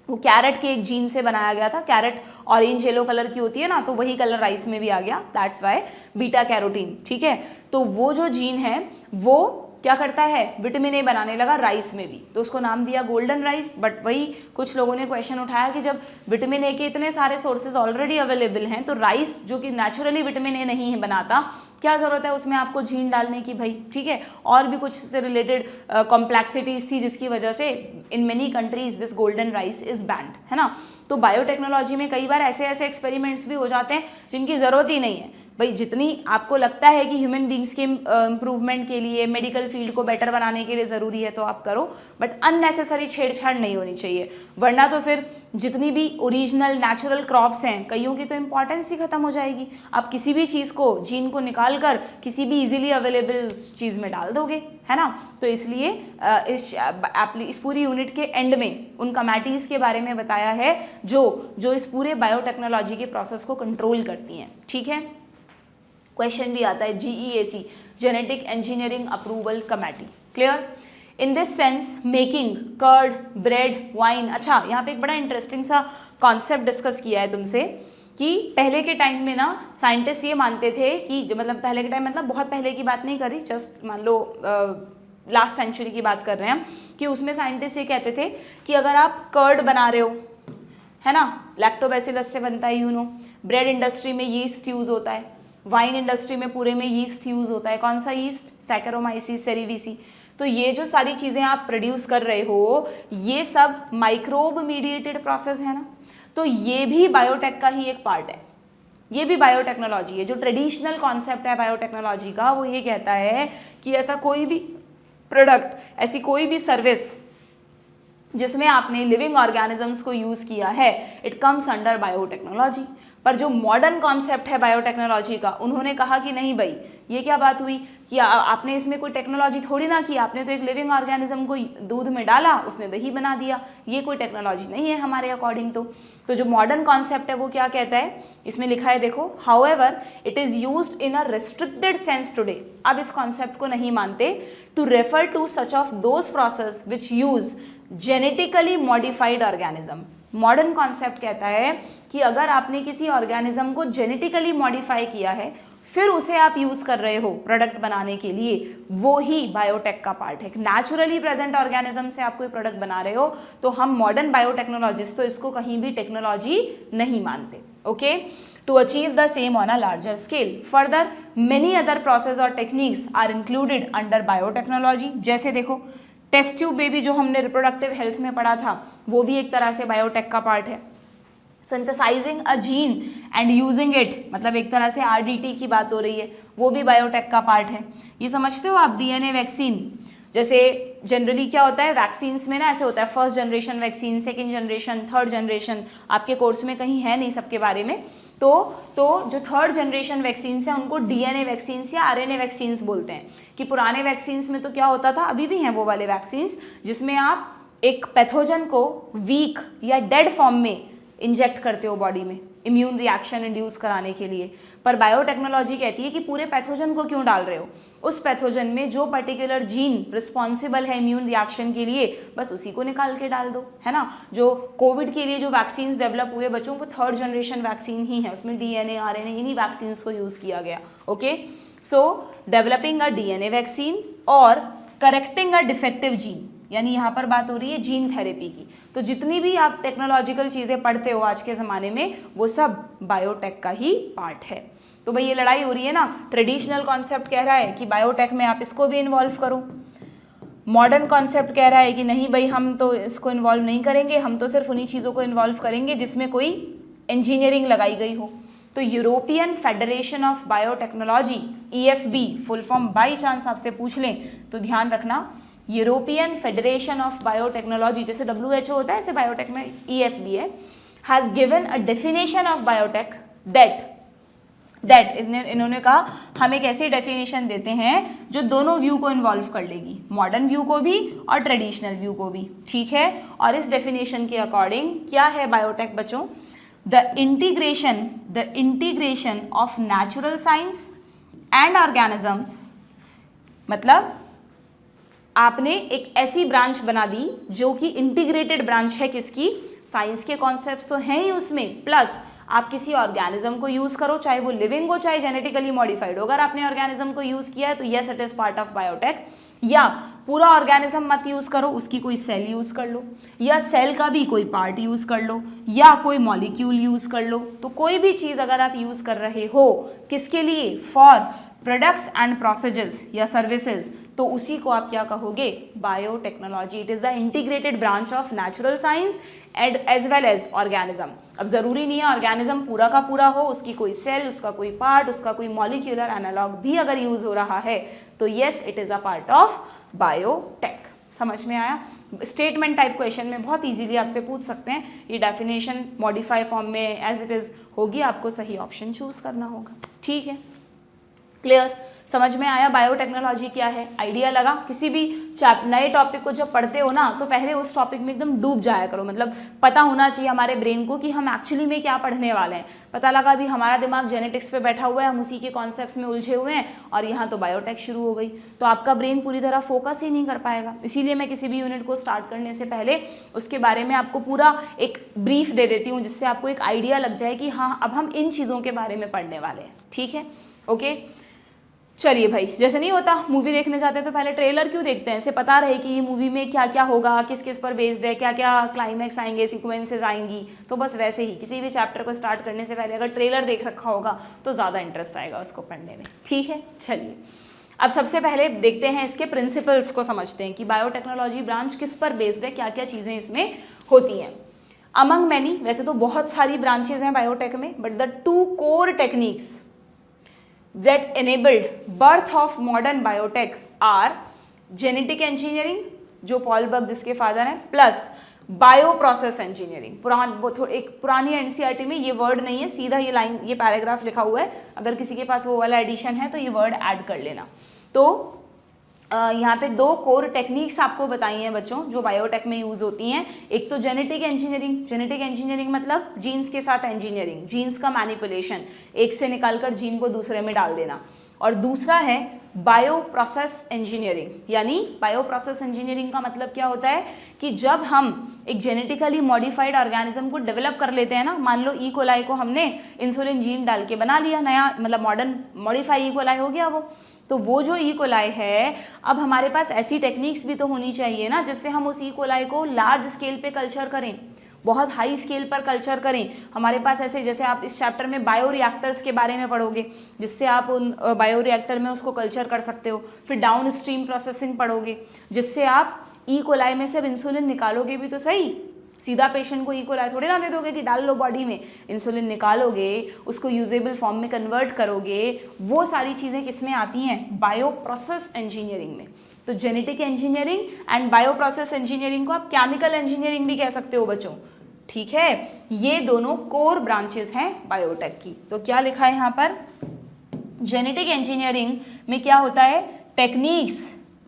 वो कैरेट के एक जीन से बनाया गया था। कैरेट ऑरेंज येलो कलर की होती है ना, तो वही कलर राइस में भी आ गया, दैट्स वाई बीटा कैरोटीन। ठीक है, तो वो जो जीन है वो क्या करता है, विटामिन ए बनाने लगा राइस में भी, तो उसको नाम दिया गोल्डन राइस। बट वही कुछ लोगों ने क्वेश्चन उठाया कि जब विटामिन ए के इतने सारे सोर्सेज ऑलरेडी अवेलेबल हैं तो राइस जो कि नेचुरली विटामिन ए नहीं है बनाता, क्या ज़रूरत है उसमें आपको जीन डालने की भाई। ठीक है, और भी कुछ से रिलेटेड कॉम्प्लेक्सिटीज थी जिसकी वजह से in many countries this golden rice is band, है ना। तो बायोटेक्नोलॉजी में कई बार ऐसे ऐसे एक्सपेरिमेंट्स भी हो जाते हैं जिनकी ज़रूरत ही नहीं है भाई। जितनी आपको लगता है कि ह्यूमन बींग्स के इम्प्रूवमेंट के लिए, मेडिकल फील्ड को बेटर बनाने के लिए ज़रूरी है तो आप करो, बट अननेसेसरी छेड़छाड़ नहीं होनी चाहिए, वरना तो फिर जितनी भी ओरिजिनल नेचुरल क्रॉप्स हैं कईयों की तो इम्पॉर्टेंस ही खत्म हो जाएगी। आप किसी भी चीज़ को, जीन को निकाल कर किसी भी इजीली अवेलेबल चीज़ में डाल दोगे, है ना। तो इसलिए इस पूरी यूनिट के एंड में उन कमेटीज़ के बारे में बताया है जो इस पूरे बायोटेक्नोलॉजी के प्रोसेस को कंट्रोल करती हैं। ठीक है, क्वेश्चन भी आता है GEAC, genetic engineering approval committee. Clear? In this sense making curd, bread, wine. अच्छा, यहाँ पे एक बड़ा इंटरेस्टिंग सा कॉन्सेप्ट डिस्कस किया है तुमसे कि पहले के टाइम में ना साइंटिस्ट ये मानते थे कि जो मतलब पहले के टाइम मतलब बहुत पहले की बात नहीं करी, जस्ट मान लो लास्ट सेंचुरी की बात कर रहे हैं हम, कि उसमें साइंटिस्ट ये कहते थे कि अगर आप कर्ड बना रहे हो, है ना, लैक्टोबैसिलस से बनता है, यू नो, ब्रेड इंडस्ट्री में यीस्ट यूज होता है, वाइन इंडस्ट्री में पूरे में यीस्ट यूज होता है, कौन सा यीस्ट, सैकेरोमाइसिस सेरेविसी। तो ये जो सारी चीज़ें आप प्रोड्यूस कर रहे हो ये सब माइक्रोब मीडिएटेड प्रोसेस है ना, तो ये भी बायोटेक का ही एक पार्ट है, ये भी बायोटेक्नोलॉजी है। जो ट्रेडिशनल कॉन्सेप्ट है बायोटेक्नोलॉजी का वो ये कहता है कि ऐसा कोई भी प्रोडक्ट, ऐसी कोई भी सर्विस जिसमें आपने लिविंग ऑर्गेनिजम्स को यूज़ किया है, इट कम्स अंडर बायोटेक्नोलॉजी। पर जो मॉडर्न कॉन्सेप्ट है बायोटेक्नोलॉजी का, उन्होंने कहा कि नहीं भाई, ये क्या बात हुई कि आपने इसमें कोई टेक्नोलॉजी थोड़ी ना की, आपने तो एक लिविंग ऑर्गेनिज्म को दूध में डाला, उसने दही बना दिया, ये कोई टेक्नोलॉजी नहीं है हमारे अकॉर्डिंग। तो जो मॉडर्न कॉन्सेप्ट है वो क्या कहता है, इसमें लिखा है देखो, however it is used in a restricted sense today. अब इस कॉन्सेप्ट को नहीं मानते, to refer to such of those process which use genetically modified organism. Modern concept कहता है कि अगर आपने किसी ऑर्गेनिज्म को जेनेटिकली मॉडिफाई किया है फिर उसे आप यूज कर रहे हो प्रोडक्ट बनाने के लिए, वो ही बायोटेक का पार्ट है। नेचुरली प्रेजेंट ऑर्गेनिज्म से आप कोई प्रोडक्ट बना रहे हो तो हम मॉडर्न बायोटेक्नोलॉजिस्ट तो इसको कहीं भी टेक्नोलॉजी नहीं मानते। Okay, to achieve the same on a larger scale. Further many other process और techniques are included under biotechnology. जैसे देखो टेस्ट ट्यूब बेबी जो हमने रिप्रोडक्टिव हेल्थ में पढ़ा था, वो भी एक तरह से बायोटेक का पार्ट है। Synthesising a gene and using it, मतलब एक तरह से आरडीटी की बात हो रही है, वो भी बायोटेक का पार्ट है। ये समझते हो आप, डीएनए वैक्सीन, जैसे जनरली क्या होता है वैक्सीन्स में ना, ऐसे होता है first generation vaccine, second generation, third generation, आपके कोर्स में कहीं है नहीं सबके बारे में। तो जो थर्ड जनरेशन वैक्सीन्स हैं उनको डीएनए वैक्सीन्स या आरएनए वैक्सीन्स बोलते हैं। कि पुराने वैक्सीन्स में तो क्या होता था, अभी भी हैं वो वाले वैक्सीन्स, जिसमें आप एक पैथोजन को वीक या डेड फॉर्म में इंजेक्ट करते हो बॉडी में इम्यून रिएक्शन इंड्यूस कराने के लिए। पर बायोटेक्नोलॉजी कहती है कि पूरे पैथोजन को क्यों डाल रहे हो, उस पैथोजन में जो पर्टिकुलर जीन रिस्पॉन्सिबल है इम्यून रिएक्शन के लिए, बस उसी को निकाल के डाल दो, है ना। जो कोविड के लिए जो वैक्सीन डेवलप हुए बच्चों को, थर्ड जनरेशन वैक्सीन ही है, उसमें डीएनए आरएनए इन्हीं वैक्सीन को यूज़ किया गया। Okay, so developing a DNA vaccine और करेक्टिंग अ डिफेक्टिव जीन, यानी यहाँ पर बात हो रही है जीन थेरेपी की। तो जितनी भी आप टेक्नोलॉजिकल चीज़ें पढ़ते हो आज के ज़माने में, वो सब बायोटेक का ही पार्ट है। तो भाई ये लड़ाई हो रही है ना, ट्रेडिशनल कॉन्सेप्ट कह रहा है कि बायोटेक में आप इसको भी इन्वॉल्व करो, मॉडर्न कॉन्सेप्ट कह रहा है कि नहीं भाई हम तो इसको इन्वॉल्व नहीं करेंगे, हम तो सिर्फ उन्हीं चीज़ों को इन्वॉल्व करेंगे जिसमें कोई इंजीनियरिंग लगाई गई हो। तो European federation of biotechnology, EFB full form by chance आपसे पूछ लें तो ध्यान रखना, यूरोपियन फेडरेशन ऑफ बायोटेक्नोलॉजी, जैसे WHO होता है ऐसे बायोटेक में EFB है, has given a definition of biotech that इन्होंने कहा हम एक ऐसी डेफिनेशन देते हैं जो दोनों व्यू को इन्वॉल्व कर लेगी, मॉडर्न व्यू को भी और ट्रेडिशनल व्यू को भी, ठीक है। और इस डेफिनेशन के अकॉर्डिंग क्या है बायोटेक बच्चों, the integration of natural science and organisms, मतलब आपने एक ऐसी ब्रांच बना दी जो कि इंटीग्रेटेड ब्रांच है किसकी, साइंस के कॉन्सेप्ट्स तो हैं ही उसमें, प्लस आप किसी ऑर्गेनिज्म को यूज करो, चाहे वो लिविंग हो चाहे जेनेटिकली मॉडिफाइड हो। अगर आपने ऑर्गेनिज्म को यूज किया है तो yes it is part of biotech. या पूरा ऑर्गेनिज्म मत यूज करो, उसकी कोई सेल यूज कर लो, या सेल का भी कोई पार्ट यूज कर लो, या कोई मॉलिक्यूल यूज कर लो। तो कोई भी चीज अगर आप यूज कर रहे हो किसके लिए, फॉर प्रोडक्ट्स एंड प्रोसेसेस या सर्विसेज, तो उसी को आप क्या कहोगे, biotechnology. It is the integrated branch of natural science as well as organism. अब जरूरी नहीं है ऑर्गेनिज्म पूरा का पूरा हो, उसकी कोई सेल, उसका कोई पार्ट, उसका कोई मॉलिक्यूलर एनालॉग भी अगर यूज हो रहा है तो yes it is a part of biotech. समझ में आया। स्टेटमेंट टाइप क्वेश्चन में बहुत इजीली आपसे पूछ सकते हैं, ये डेफिनेशन मॉडिफाई फॉर्म में एज इट इज होगी, आपको सही ऑप्शन चूज करना होगा, ठीक है। क्लियर? समझ में आया बायोटेक्नोलॉजी क्या है? आइडिया लगा? किसी भी नए टॉपिक को जब पढ़ते हो ना तो पहले उस टॉपिक में एकदम डूब जाया करो, मतलब पता होना चाहिए हमारे ब्रेन को कि हम एक्चुअली में क्या पढ़ने वाले हैं। पता लगा अभी हमारा दिमाग जेनेटिक्स पे बैठा हुआ है, हम उसी के कॉन्सेप्ट्स में उलझे हुए हैं और यहाँ तो बायोटेक शुरू हो गई, तो आपका ब्रेन पूरी तरह फोकस ही नहीं कर पाएगा। इसीलिए मैं किसी भी यूनिट को स्टार्ट करने से पहले उसके बारे में आपको पूरा एक ब्रीफ दे देती हूँ, जिससे आपको एक आइडिया लग जाए कि हाँ अब हम इन चीज़ों के बारे में पढ़ने वाले हैं। ठीक है, ओके। चलिए भाई, जैसे नहीं होता मूवी देखने जाते हैं तो पहले ट्रेलर क्यों देखते हैं? इसे पता रहे कि ये मूवी में क्या क्या होगा, किस किस पर बेस्ड है, क्या क्या क्लाइमैक्स आएंगे, सीक्वेंसेस आएंगी। तो बस वैसे ही किसी भी चैप्टर को स्टार्ट करने से पहले अगर ट्रेलर देख रखा होगा तो ज़्यादा इंटरेस्ट आएगा उसको पढ़ने में। ठीक है, चलिए अब सबसे पहले देखते हैं इसके प्रिंसिपल्स को, समझते हैं कि बायोटेक्नोलॉजी ब्रांच किस पर बेस्ड है, क्या क्या चीज़ें इसमें होती हैं। अमंग मैनी, वैसे तो बहुत सारी ब्रांचेज हैं बायोटेक में, but the 2 core techniques that enabled birth of modern biotech are genetic engineering, जो पॉल बग जिसके फादर हैं, प्लस बायो प्रोसेस इंजीनियरिंग। एक पुरानी एनसीईआरटी में ये वर्ड नहीं है, सीधा ये लाइन, ये पैराग्राफ लिखा हुआ है, अगर किसी के पास वो वाला एडिशन है तो ये वर्ड ऐड कर लेना। तो यहाँ पे 2 कोर टेक्निक्स आपको बताई हैं बच्चों जो बायोटेक में यूज़ होती हैं। एक तो जेनेटिक इंजीनियरिंग, जेनेटिक इंजीनियरिंग मतलब जीन्स के साथ इंजीनियरिंग, जीन्स का मैनिपुलेशन, एक से निकालकर जीन को दूसरे में डाल देना। और दूसरा है बायो प्रोसेस इंजीनियरिंग, यानी बायो प्रोसेस इंजीनियरिंग का मतलब क्या होता है कि जब हम एक जेनेटिकली मॉडिफाइड ऑर्गेनिज्म को डेवलप कर लेते हैं ना, मान लो ई कोलाई को हमने इंसुलिन जीन डाल के बना लिया, नया मतलब मॉडर्न मॉडिफाई ई कोलाई हो गया तो वो जो ई कोलाई है, अब हमारे पास ऐसी टेक्निक्स भी तो होनी चाहिए ना जिससे हम उस ई कोलाई को लार्ज स्केल पे कल्चर करें, बहुत हाई स्केल पर कल्चर करें। हमारे पास ऐसे, जैसे आप इस चैप्टर में बायो रिएक्टर्स के बारे में पढ़ोगे, जिससे आप उन बायो रिएक्टर में उसको कल्चर कर सकते हो। फिर डाउन स्ट्रीम प्रोसेसिंग पढ़ोगे, जिससे आप ई कोलाई में से इंसुलिन निकालोगे भी तो सही, सीधा पेशेंट को ई कोलाई थोड़ी ना दे दोगे कि डाल लो बॉडी में, इंसुलिन निकालोगे, उसको यूजेबल फॉर्म में कन्वर्ट करोगे। वो सारी चीज़ें किस में आती हैं? बायो प्रोसेस इंजीनियरिंग में। तो genetic engineering and bio process engineering को आप केमिकल इंजीनियरिंग भी कह सकते हो बच्चों। ठीक है, ये दोनों कोर ब्रांचेस हैं बायोटेक की। तो क्या लिखा है यहाँ पर? जेनेटिक इंजीनियरिंग में क्या होता है? Techniques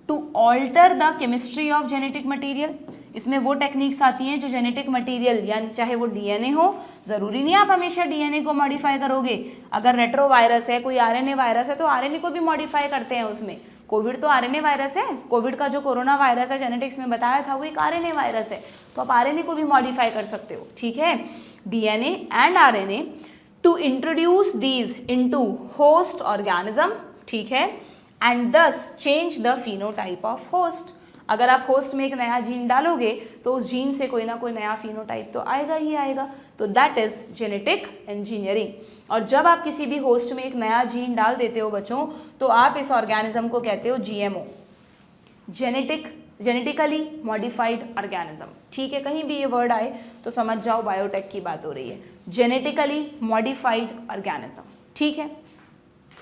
to alter the chemistry of genetic material. इसमें वो टेक्निक्स आती हैं जो जेनेटिक मटेरियल, यानी चाहे वो डीएनए हो, ज़रूरी नहीं आप हमेशा डीएनए को मॉडिफाई करोगे। अगर रेट्रोवायरस है, कोई आरएनए वायरस है, तो आरएनए को भी मॉडिफाई करते हैं उसमें। कोविड तो आरएनए वायरस है, कोविड का जो कोरोना वायरस है जेनेटिक्स में बताया था वो एक आरएनए वायरस है, तो आप आरएनए को भी मॉडिफाई कर सकते हो। ठीक है, DNA and RNA to introduce these into host organism. ठीक है, and this change the phenotype of host. अगर आप होस्ट में एक नया जीन डालोगे तो उस जीन से कोई ना कोई नया फिनोटाइप तो आएगा ही आएगा, तो दैट इज जेनेटिक इंजीनियरिंग। और जब आप किसी भी होस्ट में एक नया जीन डाल देते हो बच्चों, तो आप इस ऑर्गेनिज्म को कहते हो जीएमओ, जेनेटिकली मॉडिफाइड ऑर्गेनिज्म। ठीक है, कहीं भी ये वर्ड आए तो समझ जाओ बायोटेक की बात हो रही है, जेनेटिकली मॉडिफाइड ऑर्गेनिज्म। ठीक है,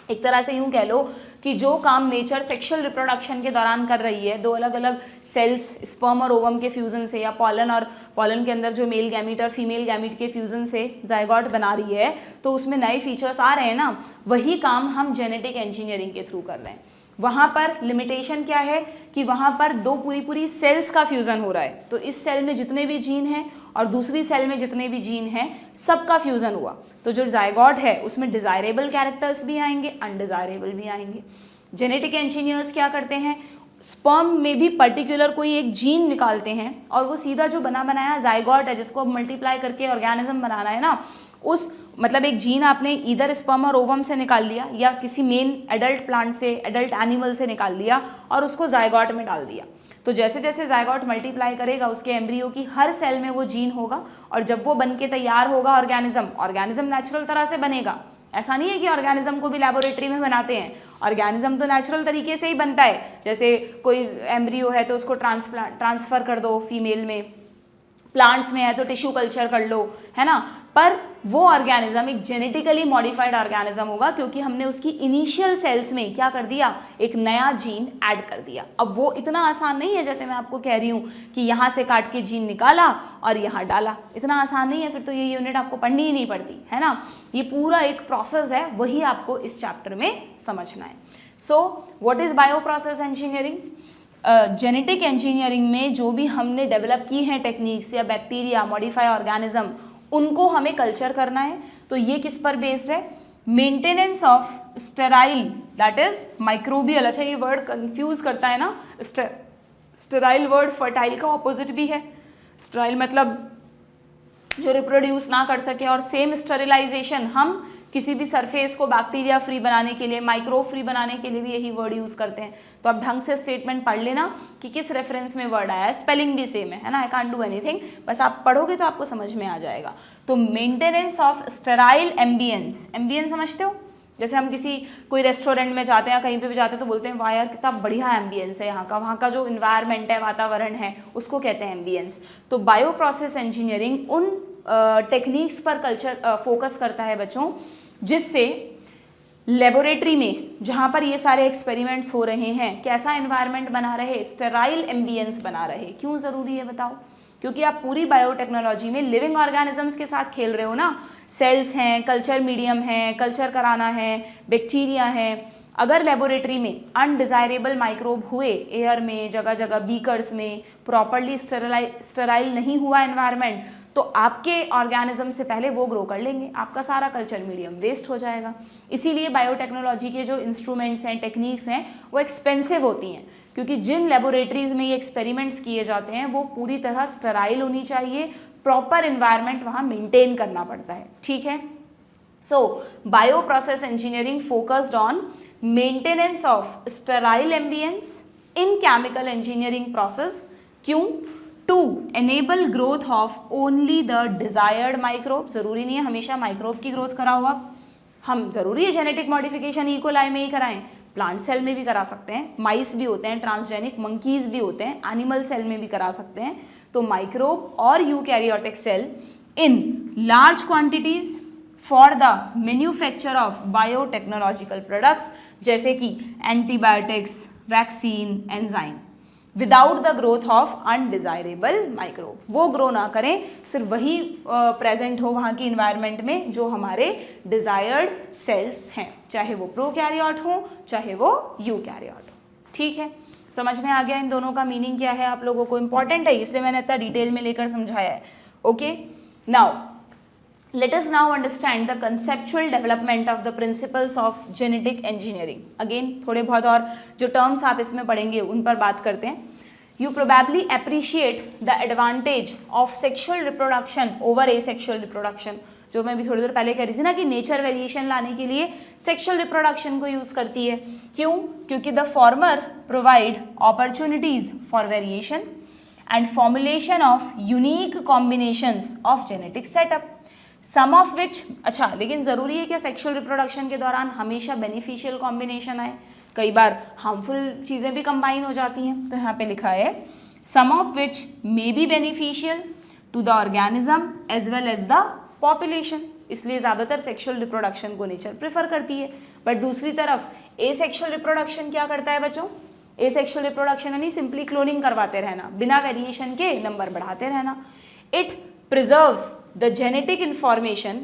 एक तरह से यूं कह लो कि जो काम नेचर सेक्सुअल रिप्रोडक्शन के दौरान कर रही है, 2 अलग अलग सेल्स स्पर्म और ओवम के फ्यूजन से, या पॉलन और पॉलन के अंदर जो मेल गैमीट और फीमेल गैमीट के फ्यूजन से जायगोट बना रही है, तो उसमें नए फीचर्स आ रहे हैं ना, वही काम हम जेनेटिक इंजीनियरिंग के थ्रू कर रहे हैं। वहाँ पर लिमिटेशन क्या है कि वहाँ पर 2 पूरी सेल्स का फ्यूज़न हो रहा है, तो इस सेल में जितने भी जीन हैं और दूसरी सेल में जितने भी जीन हैं, सबका फ्यूज़न हुआ, तो जो जायगोट है उसमें डिज़ायरेबल कैरेक्टर्स भी आएंगे, अनडिज़ायरेबल भी आएंगे। जेनेटिक इंजीनियर्स क्या करते हैं? स्पर्म में भी पर्टिकुलर कोई एक जीन निकालते हैं और वो सीधा जो बना बनाया जायगोट है, जिसको अब मल्टीप्लाई करके ऑर्गेनिज्म बनाना है ना, उस मतलब एक जीन आपने इधर स्पर्म और ओवम से निकाल लिया या किसी मेन एडल्ट प्लांट से, एडल्ट एनिमल से निकाल लिया और उसको जायगोट में डाल दिया। तो जैसे जैसे जायगोट मल्टीप्लाई करेगा उसके एम्ब्रियो की हर सेल में वो जीन होगा, और जब वो बन के तैयार होगा ऑर्गेनिज्म नेचुरल तरह से बनेगा। ऐसा नहीं है कि ऑर्गेनिज्म को भी लैबोरेटरी में बनाते हैं, ऑर्गेनिज्म तो नेचुरल तरीके से ही बनता है। जैसे कोई एम्ब्रियो है तो उसको ट्रांसफ़र कर दो फीमेल में, प्लांट्स में है तो टिश्यू कल्चर कर लो, है ना, पर वो ऑर्गेनिज्म एक जेनेटिकली मॉडिफाइड ऑर्गेनिज्म होगा क्योंकि हमने उसकी इनिशियल सेल्स में क्या कर दिया, एक नया जीन ऐड कर दिया। अब वो इतना आसान नहीं है जैसे मैं आपको कह रही हूँ कि यहाँ से काट के जीन निकाला और यहाँ डाला, इतना आसान नहीं है, फिर तो ये यूनिट आपको पढ़नी ही नहीं पड़ती, है ना। ये पूरा एक प्रोसेस है, वही आपको इस चैप्टर में समझना है। So what is bio process engineering? Genetic engineering में जो भी हमने डेवलप की हैं टेक्निक्स या बैक्टीरिया, मॉडिफाई ऑर्गेनिज्म, उनको हमें कल्चर करना है। तो ये किस पर बेस्ड है? Maintenance of sterile that is microbial. अच्छा, ये वर्ड कंफ्यूज करता है ना, स्टेराइल वर्ड फर्टाइल का ऑपोजिट भी है। स्टेराइल मतलब जो रिप्रोड्यूस ना कर सके, और सेम स्टेरिलाइजेशन हम किसी भी सरफेस को बैक्टीरिया फ्री बनाने के लिए, माइक्रो फ्री बनाने के लिए भी यही वर्ड यूज करते हैं। तो आप ढंग से स्टेटमेंट पढ़ लेना कि किस रेफरेंस में वर्ड आया है, स्पेलिंग भी सेम है ना, आई कांट डू एनीथिंग, बस आप पढ़ोगे तो आपको समझ में आ जाएगा। तो maintenance of sterile ambience, ambience समझते हो? जैसे हम किसी कोई रेस्टोरेंट में जाते हैं या कहीं पे भी जाते हैं तो बोलते हैं वाह यार कितना बढ़िया एम्बियंस है यहाँ का, वहाँ का जो इन्वायरमेंट है, वातावरण है, उसको कहते हैं एम्बियंस। तो बायो प्रोसेस इंजीनियरिंग उन टेक्निक्स पर कल्चर फोकस करता है बच्चों, जिससे लेबोरेटरी में जहाँ पर ये सारे एक्सपेरिमेंट्स हो रहे हैं कैसा एनवायरनमेंट बना रहे, स्टेराइल एम्बियंस बना रहे। क्यों ज़रूरी है बताओ? क्योंकि आप पूरी बायोटेक्नोलॉजी में लिविंग ऑर्गेनिजम्स के साथ खेल रहे हो ना, सेल्स हैं, कल्चर मीडियम है, कल्चर कराना है, बैक्टीरिया है। अगर लेबोरेटरी में अनडिज़ायरेबल माइक्रोब हुए, एयर में, जगह जगह बीकर्स में, प्रॉपरली स्टेराइल नहीं हुआ एनवायरनमेंट, तो आपके ऑर्गेनिज्म से पहले वो ग्रो कर लेंगे, आपका सारा कल्चर मीडियम वेस्ट हो जाएगा। इसीलिए बायोटेक्नोलॉजी के जो इंस्ट्रूमेंट्स हैं, टेक्निक्स हैं, वो एक्सपेंसिव होती हैं, क्योंकि जिन लेबोरेटरीज में ये एक्सपेरिमेंट्स किए जाते हैं वो पूरी तरह स्टेराइल होनी चाहिए, प्रॉपर इन्वायरमेंट वहाँ मेंटेन करना पड़ता है, ठीक है। So bio process engineering focused on maintenance of sterile ambience in chemical engineering process. क्यों? To enable growth of only the desired microbe. जरूरी नहीं है हमेशा माइक्रोब की ग्रोथ कराओ आप, हम जरूरी है जेनेटिक मॉडिफिकेशन ई कोलाई में ही कराएं, प्लांट सेल में भी करा सकते हैं, माइस भी होते हैं, ट्रांसजेनिक मंकीज भी होते हैं, एनिमल सेल में भी करा सकते हैं। तो माइक्रोब और eukaryotic cell in large quantities for the manufacture of biotechnological products, जैसे कि antibiotics, vaccine, enzyme, without the growth of undesirable microbe. वो ग्रो ना करें, सिर्फ वही प्रेजेंट हो वहाँ की इन्वायरमेंट में जो हमारे डिजायर्ड सेल्स हैं, चाहे वो प्रोकैरियोट हो चाहे वो यूकैरियोट हो, ठीक है। समझ में आ गया इन दोनों का मीनिंग क्या है आप लोगों को? इंपॉर्टेंट है इसलिए मैंने इतना डिटेल में लेकर समझाया है। Okay, now let us now understand the conceptual development of the principles of genetic engineering. Again थोड़े बहुत और जो terms आप इसमें पढ़ेंगे उन पर बात करते हैं। You probably appreciate the advantage of sexual reproduction over asexual reproduction, जो मैं भी थोड़ी देर पहले कह रही थी ना कि नेचर वेरिएशन लाने के लिए सेक्शुअल रिप्रोडक्शन को यूज करती है। क्यों? क्योंकि the former provide opportunities for variation and formulation of unique combinations of genetic setup, some of which. अच्छा, लेकिन ज़रूरी है कि सेक्शुअल रिप्रोडक्शन के दौरान हमेशा बेनिफिशियल कॉम्बिनेशन आए, कई बार हार्मफुल चीज़ें भी कंबाइन हो जाती हैं। तो यहाँ पे लिखा है some of which may be beneficial to the organism as well as the population. इसलिए ज़्यादातर सेक्शुअल रिप्रोडक्शन को नेचर प्रेफर करती है। बट दूसरी तरफ एसेक्शुअल रिप्रोडक्शन क्या करता है बच्चों? एसेक्शुअल रिप्रोडक्शन यानी सिंपली क्लोनिंग करवाते रहना, बिना वेरिएशन के नंबर बढ़ाते रहना। It preserves the genetic information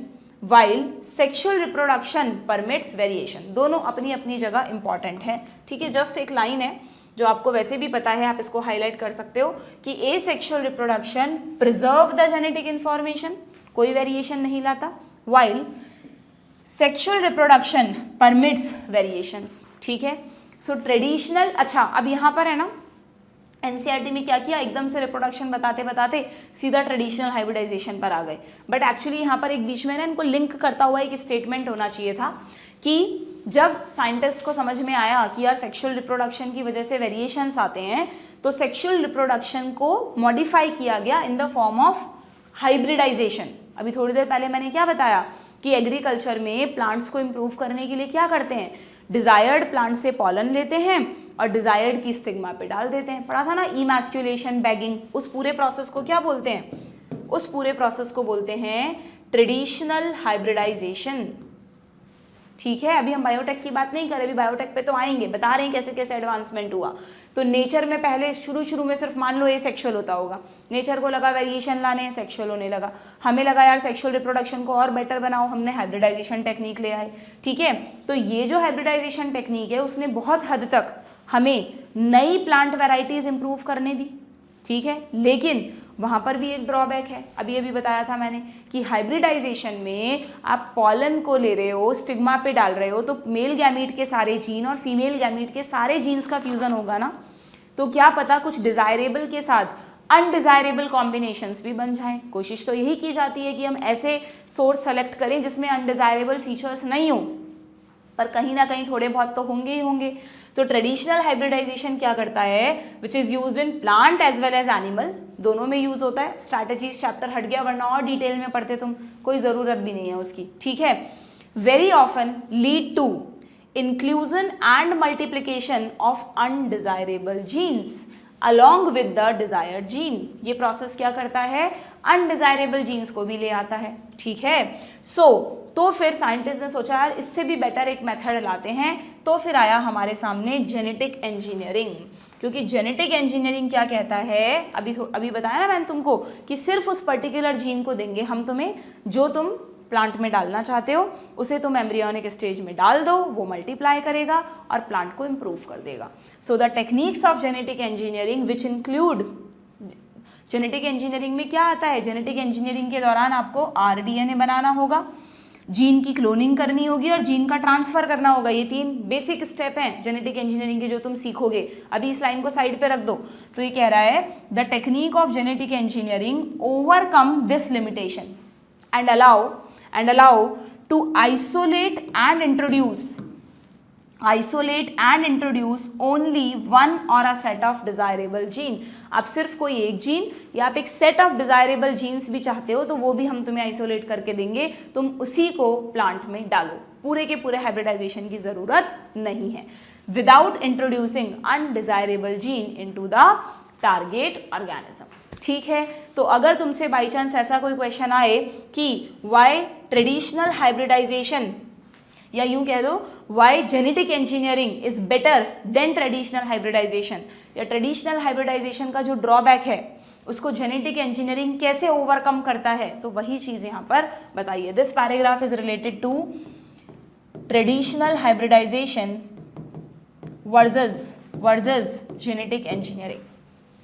while sexual reproduction permits variation। दोनों अपनी अपनी जगह इंपॉर्टेंट है, ठीक है। जस्ट एक लाइन है जो आपको वैसे भी पता है, आप इसको हाईलाइट कर सकते हो कि asexual reproduction preserve the genetic information, कोई वेरिएशन नहीं लाता, while sexual reproduction permits variations, ठीक है। सो ट्रेडिशनल, अच्छा अब यहाँ पर है ना एनसीईआरटी में क्या किया, एकदम से रिप्रोडक्शन बताते बताते सीधा ट्रेडिशनल हाइब्रिडाइजेशन पर आ गए। बट एक्चुअली यहाँ पर एक बीच में ना इनको लिंक करता हुआ एक स्टेटमेंट होना चाहिए था कि जब साइंटिस्ट को समझ में आया कि यार सेक्सुअल रिप्रोडक्शन की वजह से वेरिएशंस आते हैं, तो सेक्सुअल रिप्रोडक्शन को मॉडिफाई किया गया in the form of hybridization. अभी थोड़ी देर पहले मैंने क्या बताया कि एग्रीकल्चर में प्लांट्स को इम्प्रूव करने के लिए क्या करते हैं, डिजायर्ड प्लांट से पॉलन लेते हैं और डिजायर्ड की स्टिग्मा पे डाल देते हैं। पढ़ा था ना इमैस्कुलेशन, बैगिंग, उस पूरे प्रोसेस को क्या बोलते हैं? उस पूरे प्रोसेस को बोलते हैं ट्रेडिशनल हाइब्रिडाइजेशन। ठीक है, अभी हम बायोटेक की बात नहीं कर रहे, अभी बायोटेक पे तो आएंगे, बता रहे हैं कैसे कैसे एडवांसमेंट हुआ। तो नेचर में पहले शुरू में सिर्फ मान लो ये सेक्सुअल होता होगा, नेचर को लगा वेरिएशन लाने, सेक्सुअल होने लगा, हमें लगा यार सेक्सुअल रिप्रोडक्शन को और बेटर बनाओ, हमने हाइब्रिडाइजेशन टेक्निक ले आए। ठीक है, तो ये जो हाइब्रिडाइजेशन टेक्निक है उसने बहुत हद तक हमें नई प्लांट वेराइटीज इंप्रूव करने दी। ठीक है, लेकिन वहाँ पर भी एक ड्रॉबैक है, अभी बताया था मैंने कि हाइब्रिडाइजेशन में आप पॉलन को ले रहे हो, स्टिग्मा पे डाल रहे हो, तो मेल गैमीट के सारे जीन और फीमेल गैमीट के सारे जीन्स का फ्यूजन होगा ना, तो क्या पता कुछ डिजायरेबल के साथ अनडिजायरेबल कॉम्बिनेशंस भी बन जाएं। कोशिश तो यही की जाती है कि हम ऐसे सोर्स सेलेक्ट करें जिसमें अनडिजायरेबल फीचर्स नहीं हो, पर कहीं ना कहीं थोड़े बहुत तो होंगे ही होंगे। तो ट्रेडिशनल हाइब्रिडाइजेशन क्या करता है, which is used in plant as well as animal, दोनों में यूज होता है। स्ट्रैटेजीज चैप्टर हट गया, वरना और डिटेल में पढ़ते तुम, कोई ज़रूरत भी नहीं है उसकी। ठीक है, very often lead to inclusion and multiplication of undesirable genes along with the desired gene. ये प्रोसेस क्या करता है, अनडिजायरेबल जीन्स को भी ले आता है। ठीक है, तो फिर साइंटिस्ट ने सोचा यार इससे भी बेटर एक मेथड लाते हैं, तो फिर आया हमारे सामने जेनेटिक इंजीनियरिंग। क्योंकि जेनेटिक इंजीनियरिंग क्या कहता है, अभी बताया ना मैंने तुमको कि सिर्फ उस पर्टिकुलर जीन को देंगे हम तुम्हें, जो तुम प्लांट में डालना चाहते हो उसे तुम एम्ब्रियोनिक स्टेज में डाल दो, वो मल्टीप्लाई करेगा और प्लांट को इम्प्रूव कर देगा। So the techniques of genetic engineering which include, genetic engineering में क्या आता है, जेनेटिक इंजीनियरिंग के दौरान आपको आरडीएनए बनाना होगा, जीन की क्लोनिंग करनी होगी और जीन का ट्रांसफर करना होगा। ये 3 बेसिक स्टेप हैं जेनेटिक इंजीनियरिंग के जो तुम सीखोगे। अभी इस लाइन को साइड पे रख दो। तो ये कह रहा है the technique of genetic engineering overcome this limitation and allow to isolate and introduce only one और a set of desirable gene. आप सिर्फ कोई एक जीन या आप एक सेट ऑफ डिजायरेबल जीन्स भी चाहते हो तो वो भी हम तुम्हें आइसोलेट करके देंगे, तुम उसी को प्लांट में डालो, पूरे के पूरे हाइब्रिडाइजेशन की जरूरत नहीं है। Without introducing undesirable gene into the target organism. ठीक है, तो अगर तुमसे बाई चांस ऐसा कोई क्वेश्चन आए कि वाई ट्रेडिशनल हाइब्रिडाइजेशन, या यूं कह दो why genetic engineering is better than traditional hybridization, या ट्रेडिशनल हाइब्रिडाइजेशन का जो ड्रॉबैक है उसको जेनेटिक इंजीनियरिंग कैसे ओवरकम करता है, तो वही चीज़ यहाँ पर बताइए। This paragraph is related to traditional hybridization versus genetic engineering.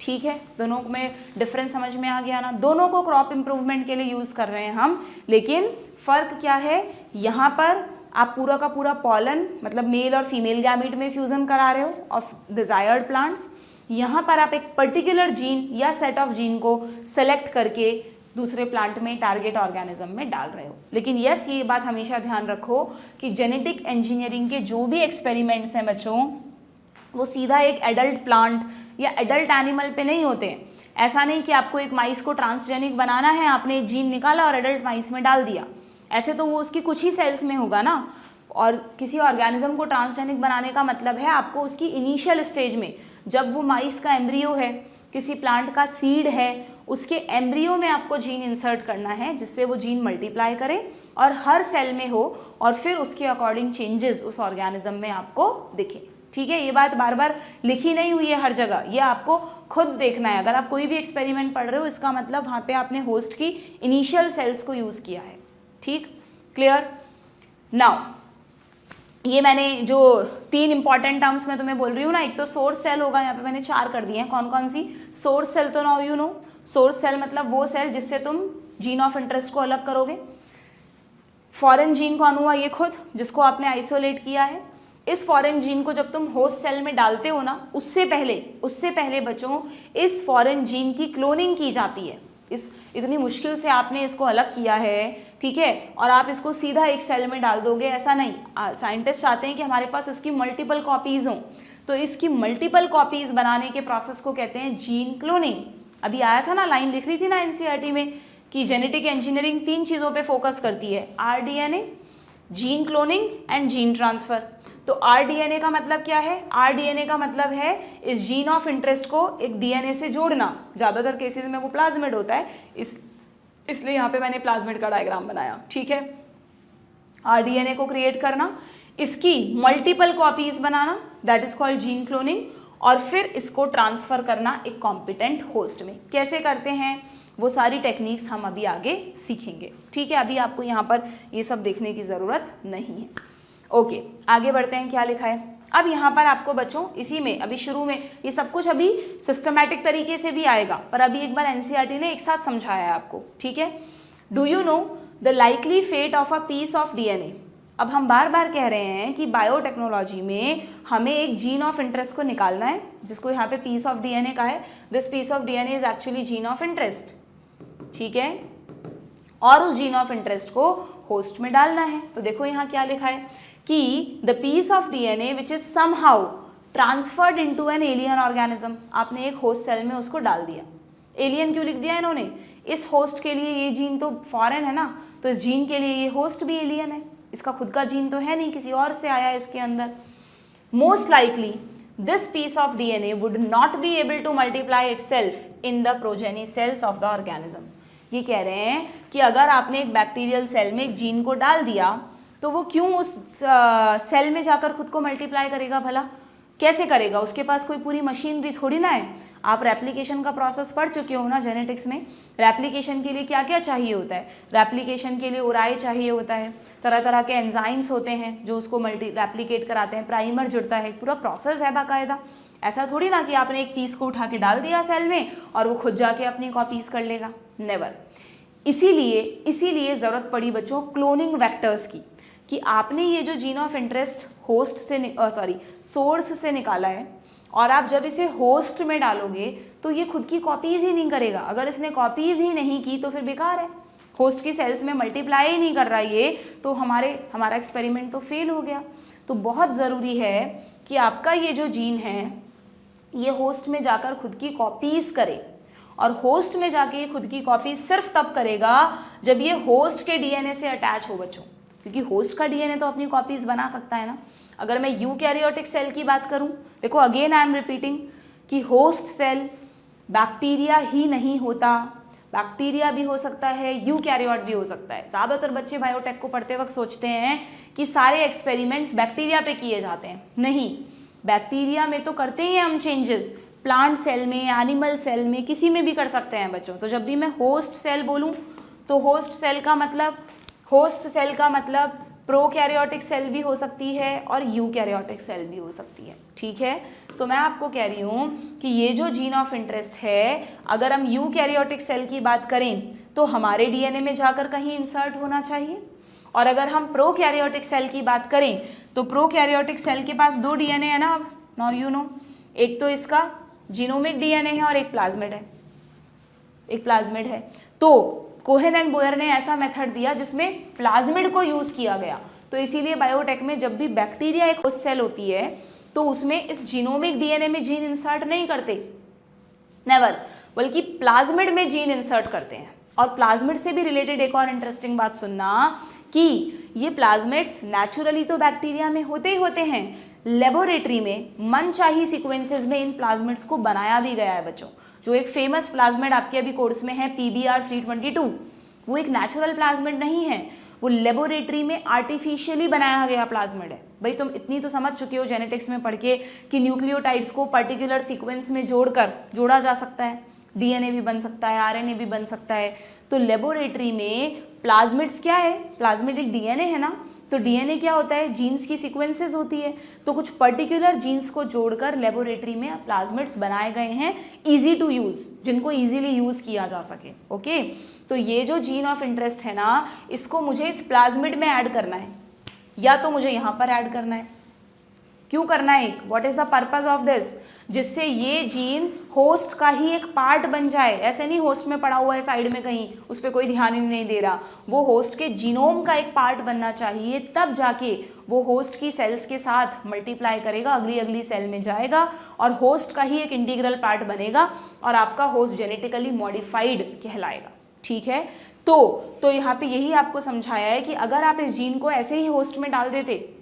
ठीक है, दोनों में डिफरेंस समझ में आ गया ना। दोनों को क्रॉप इंप्रूवमेंट के लिए यूज़ कर रहे हैं हम, लेकिन फ़र्क क्या है, यहाँ पर आप पूरा का पूरा पॉलन मतलब मेल और फीमेल गैमीट में फ्यूजन करा रहे हो ऑफ डिजायर्ड प्लांट्स, यहाँ पर आप एक पर्टिकुलर जीन या सेट ऑफ जीन को सेलेक्ट करके दूसरे प्लांट में टारगेट ऑर्गेनिज्म में डाल रहे हो। लेकिन यस, ये बात हमेशा ध्यान रखो कि जेनेटिक इंजीनियरिंग के जो भी एक्सपेरिमेंट्स हैं बच्चों, वो सीधा एक एडल्ट प्लांट या एडल्ट एनिमल पे नहीं होते हैं। ऐसा नहीं कि आपको एक माइस को ट्रांसजेनिक बनाना है, आपने एक जीन निकाला और एडल्ट माइस में डाल दिया, ऐसे तो वो उसकी कुछ ही सेल्स में होगा ना। और किसी ऑर्गेनिज्म को ट्रांसजेनिक बनाने का मतलब है आपको उसकी इनिशियल स्टेज में, जब वो माइस का एम्ब्रियो है, किसी प्लांट का सीड है, उसके एम्ब्रियो में आपको जीन इंसर्ट करना है जिससे वो जीन मल्टीप्लाई करे और हर सेल में हो, और फिर उसके अकॉर्डिंग चेंजेस उस ऑर्गेनिज्म में आपको दिखे। ठीक है, ये बात बार बार लिखी नहीं हुई है हर जगह, ये आपको खुद देखना है। अगर आप कोई भी एक्सपेरिमेंट पढ़ रहे हो, इसका मतलब वहाँ पे आपने होस्ट की इनिशियल सेल्स को यूज़ किया है। ठीक, क्लियर। नाउ ये मैंने जो 3 इंपॉर्टेंट टर्म्स मैं तुम्हें बोल रही हूँ ना, एक तो सोर्स सेल होगा, यहाँ पे मैंने 4 कर दिए हैं। कौन कौन सी? सोर्स सेल तो now you know, source cell मतलब वो सेल जिससे तुम जीन ऑफ इंटरेस्ट को अलग करोगे। फॉरेन जीन कौन हुआ? ये खुद, जिसको आपने आइसोलेट किया है। इस फॉरेन जीन को जब तुम होस्ट सेल में डालते हो ना, उससे पहले बच्चों इस फॉरेन जीन की क्लोनिंग की जाती है। इस इतनी मुश्किल से आपने इसको अलग किया है, ठीक है, और आप इसको सीधा एक सेल में डाल दोगे, ऐसा नहीं। साइंटिस्ट चाहते हैं कि हमारे पास इसकी मल्टीपल कॉपीज हों, तो इसकी मल्टीपल कॉपीज बनाने के प्रोसेस को कहते हैं जीन क्लोनिंग। अभी आया था ना, लाइन लिख रही थी ना एनसीईआरटी में कि जेनेटिक इंजीनियरिंग 3 चीज़ों पे फोकस करती है, rDNA, gene cloning and gene transfer. तो आरडीएनए का मतलब क्या है? आरडीएनए का मतलब है इस जीन ऑफ इंटरेस्ट को एक डीएनए से जोड़ना। ज़्यादातर केसेस में वो प्लाज्मिड होता है, इसलिए यहाँ पे मैंने प्लाज्मिड का डायग्राम बनाया, ठीक है। आरडीएनए को क्रिएट करना, इसकी multiple copies banana, that is called gene cloning, और फिर इसको ट्रांसफर करना एक कॉम्पिटेंट होस्ट में। कैसे करते हैं वो सारी टेक्निक्स हम अभी आगे सीखेंगे, ठीक है। अभी आपको यहाँ पर ये सब देखने की ज़रूरत नहीं है। ओके, आगे बढ़ते हैं, क्या लिखा है अब यहाँ पर आपको बच्चों। इसी में अभी शुरू में ये सब कुछ अभी सिस्टमैटिक तरीके से भी आएगा, पर अभी एक बार एनसीईआरटी ने एक साथ समझाया है आपको, ठीक है। Do you know the likely fate of a piece of DNA. अब हम बार बार कह रहे हैं कि बायोटेक्नोलॉजी में हमें एक जीन ऑफ इंटरेस्ट को निकालना है, जिसको यहाँ पे पीस ऑफ डीएनए का है। This piece of DNA is actually gene of interest, ठीक है, और उस जीन ऑफ इंटरेस्ट को होस्ट में डालना है। तो देखो यहाँ क्या लिखा है कि the piece of DNA which is somehow transferred into an alien organism. आपने एक होस्ट सेल में उसको डाल दिया। एलियन क्यों लिख दिया इन्होंने? इस होस्ट के लिए ये जीन तो फॉरेन है ना, तो इस जीन के लिए ये होस्ट भी एलियन है, इसका खुद का जीन तो है नहीं, किसी और से आया है इसके अंदर। Most likely this piece of DNA would not be able to multiply itself in the progeny cells of the organism. ये कह रहे हैं कि अगर आपने एक बैक्टीरियल सेल में एक जीन को डाल दिया तो वो क्यों उस सेल में जाकर खुद को मल्टीप्लाई करेगा भला? कैसे करेगा? उसके पास कोई पूरी मशीनरी थोड़ी ना है। आप रेप्लिकेशन का प्रोसेस पढ़ चुके हो ना जेनेटिक्स में। रेप्लिकेशन के लिए क्या क्या चाहिए होता है? रेप्लिकेशन के लिए उराए चाहिए होता है, तरह तरह के एंजाइम्स होते हैं जो उसको रेप्लिकेट कराते हैं, प्राइमर जुड़ता है, पूरा प्रोसेस है बाकायदा। ऐसा थोड़ी ना कि आपने एक पीस को उठा के डाल दिया सेल में और वो खुद जाके अपनी कॉपीज कर लेगा, नेवर। इसीलिए ज़रूरत पड़ी बच्चों क्लोनिंग वेक्टर्स की, कि आपने ये जो जीन ऑफ इंटरेस्ट होस्ट से सोर्स से निकाला है, और आप जब इसे होस्ट में डालोगे तो ये खुद की कॉपीज़ ही नहीं करेगा। अगर इसने कॉपीज़ ही नहीं की तो फिर बेकार है, होस्ट की सेल्स में मल्टीप्लाई ही नहीं कर रहा ये, तो हमारा एक्सपेरिमेंट तो फेल हो गया। तो बहुत ज़रूरी है कि आपका ये जो जीन है ये होस्ट में जाकर खुद की कॉपीज़ करे, और होस्ट में जाके ये खुद की कॉपी सिर्फ तब करेगा जब ये होस्ट के डीएनए से अटैच हो बच्चों, क्योंकि होस्ट का डीएनए तो अपनी कॉपीज़ बना सकता है ना। अगर मैं यूकैरियोटिक सेल की बात करूं, देखो अगेन आई एम रिपीटिंग कि होस्ट सेल बैक्टीरिया ही नहीं होता, बैक्टीरिया भी हो सकता है, यूकैरियोट भी हो सकता है। ज़्यादातर बच्चे बायोटेक को पढ़ते वक्त सोचते हैं कि सारे एक्सपेरिमेंट्स बैक्टीरिया पे किए जाते हैं। नहीं, बैक्टीरिया में तो करते ही हम चेंजेस, प्लांट सेल में, एनिमल सेल में, किसी में भी कर सकते हैं बच्चों। तो जब भी मैं होस्ट सेल बोलूँ तो होस्ट सेल का मतलब प्रोकैरियोटिक सेल भी हो सकती है और यूकैरियोटिक सेल भी हो सकती है, ठीक है। तो मैं आपको कह रही हूँ कि ये जो जीन ऑफ इंटरेस्ट है, अगर हम यूकैरियोटिक सेल की बात करें तो हमारे डीएनए में जाकर कहीं इंसर्ट होना चाहिए, और अगर हम प्रोकैरियोटिक सेल की बात करें तो प्रोकैरियोटिक सेल के पास 2 डीएनए है ना। अब नाउ यू नो, एक तो इसका जीनोमिक डीएनए है और एक प्लाज्मिड है। तो कोहेन एंड बोयर ने ऐसा मेथड दिया जिसमें प्लाज्मिड को यूज किया गया। तो इसीलिए बायोटेक में जब भी बैक्टीरिया एक होस्ट सेल होती है तो उसमें इस जीनोमिक डीएनए में जीन इंसर्ट नहीं करते, नेवर, बल्कि प्लाज्मिड में जीन इंसर्ट करते हैं। और प्लाज्मिड से भी रिलेटेड एक और इंटरेस्टिंग बात सुनना कि ये प्लाज्मिड्स नेचुरली तो बैक्टीरिया में होते ही होते हैं, लेबोरेटरी में मनचाही सीक्वेंसेस में इन प्लाज्मिड्स को बनाया भी गया है बच्चों। जो एक फेमस प्लाज्मिड आपके अभी कोर्स में है PBr322, वो एक नेचुरल प्लाज्मिड नहीं है, वो लेबोरेटरी में आर्टिफिशियली बनाया गया प्लाज्मिड है। भाई तुम इतनी तो समझ चुके हो जेनेटिक्स में पढ़ के कि न्यूक्लियोटाइड्स को पर्टिकुलर सीक्वेंस में जोड़ा जा सकता है, डीएनए भी बन सकता है, आरएनए भी बन सकता है। तो लेबोरेटरी में प्लाज्मिड्स क्या है? प्लाज्मिड एक डीएनए है ना, तो डीएनए क्या होता है? जीन्स की सीक्वेंसेस होती है। तो कुछ पर्टिकुलर जीन्स को जोड़कर लेबोरेटरी में प्लाज्मिड्स बनाए गए हैं, इजी टू यूज, जिनको इजीली यूज किया जा सके। ओके, तो ये जो जीन ऑफ इंटरेस्ट है ना, इसको मुझे इस प्लाज्मिड में ऐड करना है, या तो मुझे यहाँ पर ऐड करना है। क्यों करना है? What is the purpose of this? जिससे ये जीन होस्ट का ही एक पार्ट बन जाए। ऐसे नहीं होस्ट में पड़ा हुआ है साइड में कहीं, उस पर कोई ध्यान ही नहीं दे रहा, वो होस्ट के जीनोम का एक पार्ट बनना चाहिए, तब जाके वो होस्ट की सेल्स के साथ मल्टीप्लाई करेगा, अगली सेल में जाएगा और होस्ट का ही एक इंटीग्रल पार्ट बनेगा और आपका होस्ट जेनेटिकली मॉडिफाइड कहलाएगा, ठीक है। तो यहाँ पे यही आपको समझाया है कि अगर आप इस जीन को ऐसे ही होस्ट में डाल देते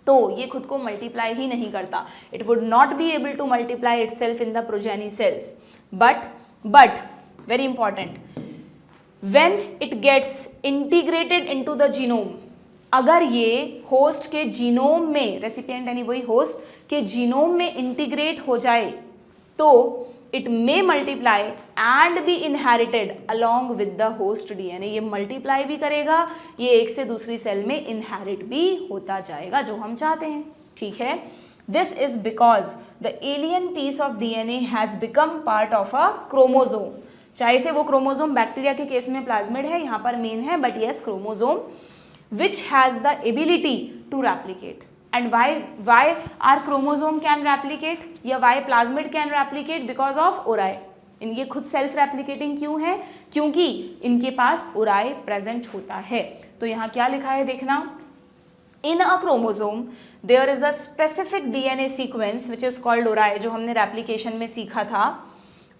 तो ये खुद को मल्टीप्लाई ही नहीं करता, it would not be able to multiply itself in the progeny cells. But very important, when it gets integrated into the genome, अगर ये होस्ट के जीनोम में, रेसिपिएंट यानी वही होस्ट के जीनोम में इंटीग्रेट हो जाए, तो it may multiply and B inherited along with the host DNA. ये मल्टीप्लाई भी करेगा, ये एक से दूसरी सेल में इनहेरिट भी होता जाएगा, जो हम चाहते हैं। ठीक है, this is because the alien piece of DNA has become part of a chromosome. चाहे से वो क्रोमोजोम बैक्टीरिया के केस में प्लाज्मिड है, यहाँ पर मेन है, but yes chromosome which has the ability to replicate. And why our chromosome can replicate या why plasmid can replicate? Because of uri. इनके खुद सेल्फ रेप्लिकेटिंग क्यों है? क्योंकि इनके पास उराई प्रेजेंट होता है। तो यहाँ क्या लिखा है देखना, in a chromosome there is a specific DNA sequence which is called ori, जो हमने रेप्लिकेशन में सीखा था,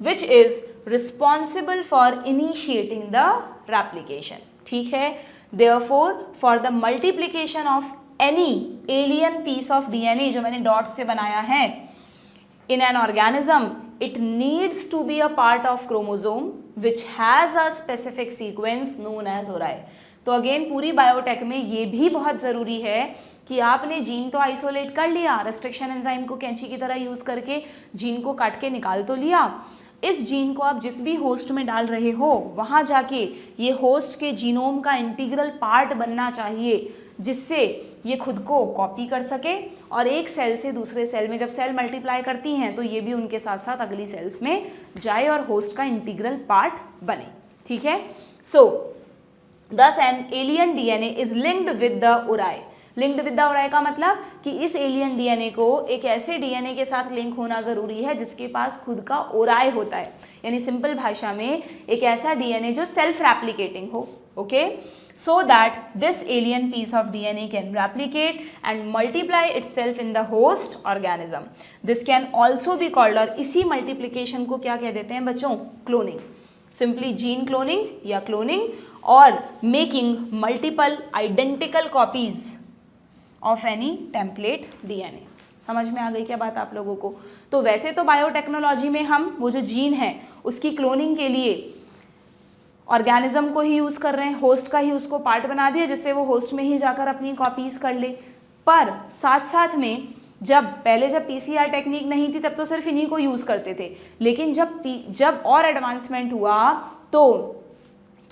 which is responsible for initiating the replication. ठीक है, therefore for the multiplication of any alien piece of DNA, जो मैंने dot से बनाया है, in an organism it needs to be a part of chromosome which has a specific sequence known as uri. तो again पूरी biotech में ये भी बहुत ज़रूरी है कि आपने जीन तो आइसोलेट कर लिया, रेस्ट्रिक्शन एंजाइम को कैंची की तरह यूज़ करके जीन को काट के निकाल तो लिया, इस जीन को आप जिस भी होस्ट में डाल रहे हो वहाँ जाके ये होस्ट के जीनोम का इंटीग्रल पार्ट बनना चाहिए, जिससे ये खुद को कॉपी कर सके और एक सेल से दूसरे सेल में, जब सेल मल्टीप्लाई करती हैं तो ये भी उनके साथ साथ अगली सेल्स में जाए और होस्ट का इंटीग्रल पार्ट बने। ठीक है, सो दस an alien DNA is linked with the Urai. Linked with the Urai का मतलब कि इस एलियन डीएनए को एक ऐसे डीएनए के साथ लिंक होना ज़रूरी है जिसके पास खुद का उराई होता है, यानी सिंपल भाषा में एक ऐसा डीएनए जो सेल्फ रेप्लिकेटिंग हो। Okay, so that this alien piece of DNA can replicate and multiply itself in the host organism. This can also be called, और इसी मल्टीप्लिकेशन को क्या कह देते हैं बच्चों? क्लोनिंग। सिंपली जीन क्लोनिंग या क्लोनिंग, और making multiple identical copies of any template DNA. समझ में आ गई क्या बात आप लोगों को? तो वैसे तो बायोटेक्नोलॉजी में हम वो जो जीन है उसकी क्लोनिंग के लिए ऑर्गेनिज्म को ही यूज़ कर रहे हैं, होस्ट का ही उसको पार्ट बना दिया जिससे वो होस्ट में ही जाकर अपनी कॉपीज़ कर ले। पर साथ साथ में जब पीसीआर टेक्निक नहीं थी तब तो सिर्फ इन्हीं को यूज़ करते थे, लेकिन जब और एडवांसमेंट हुआ तो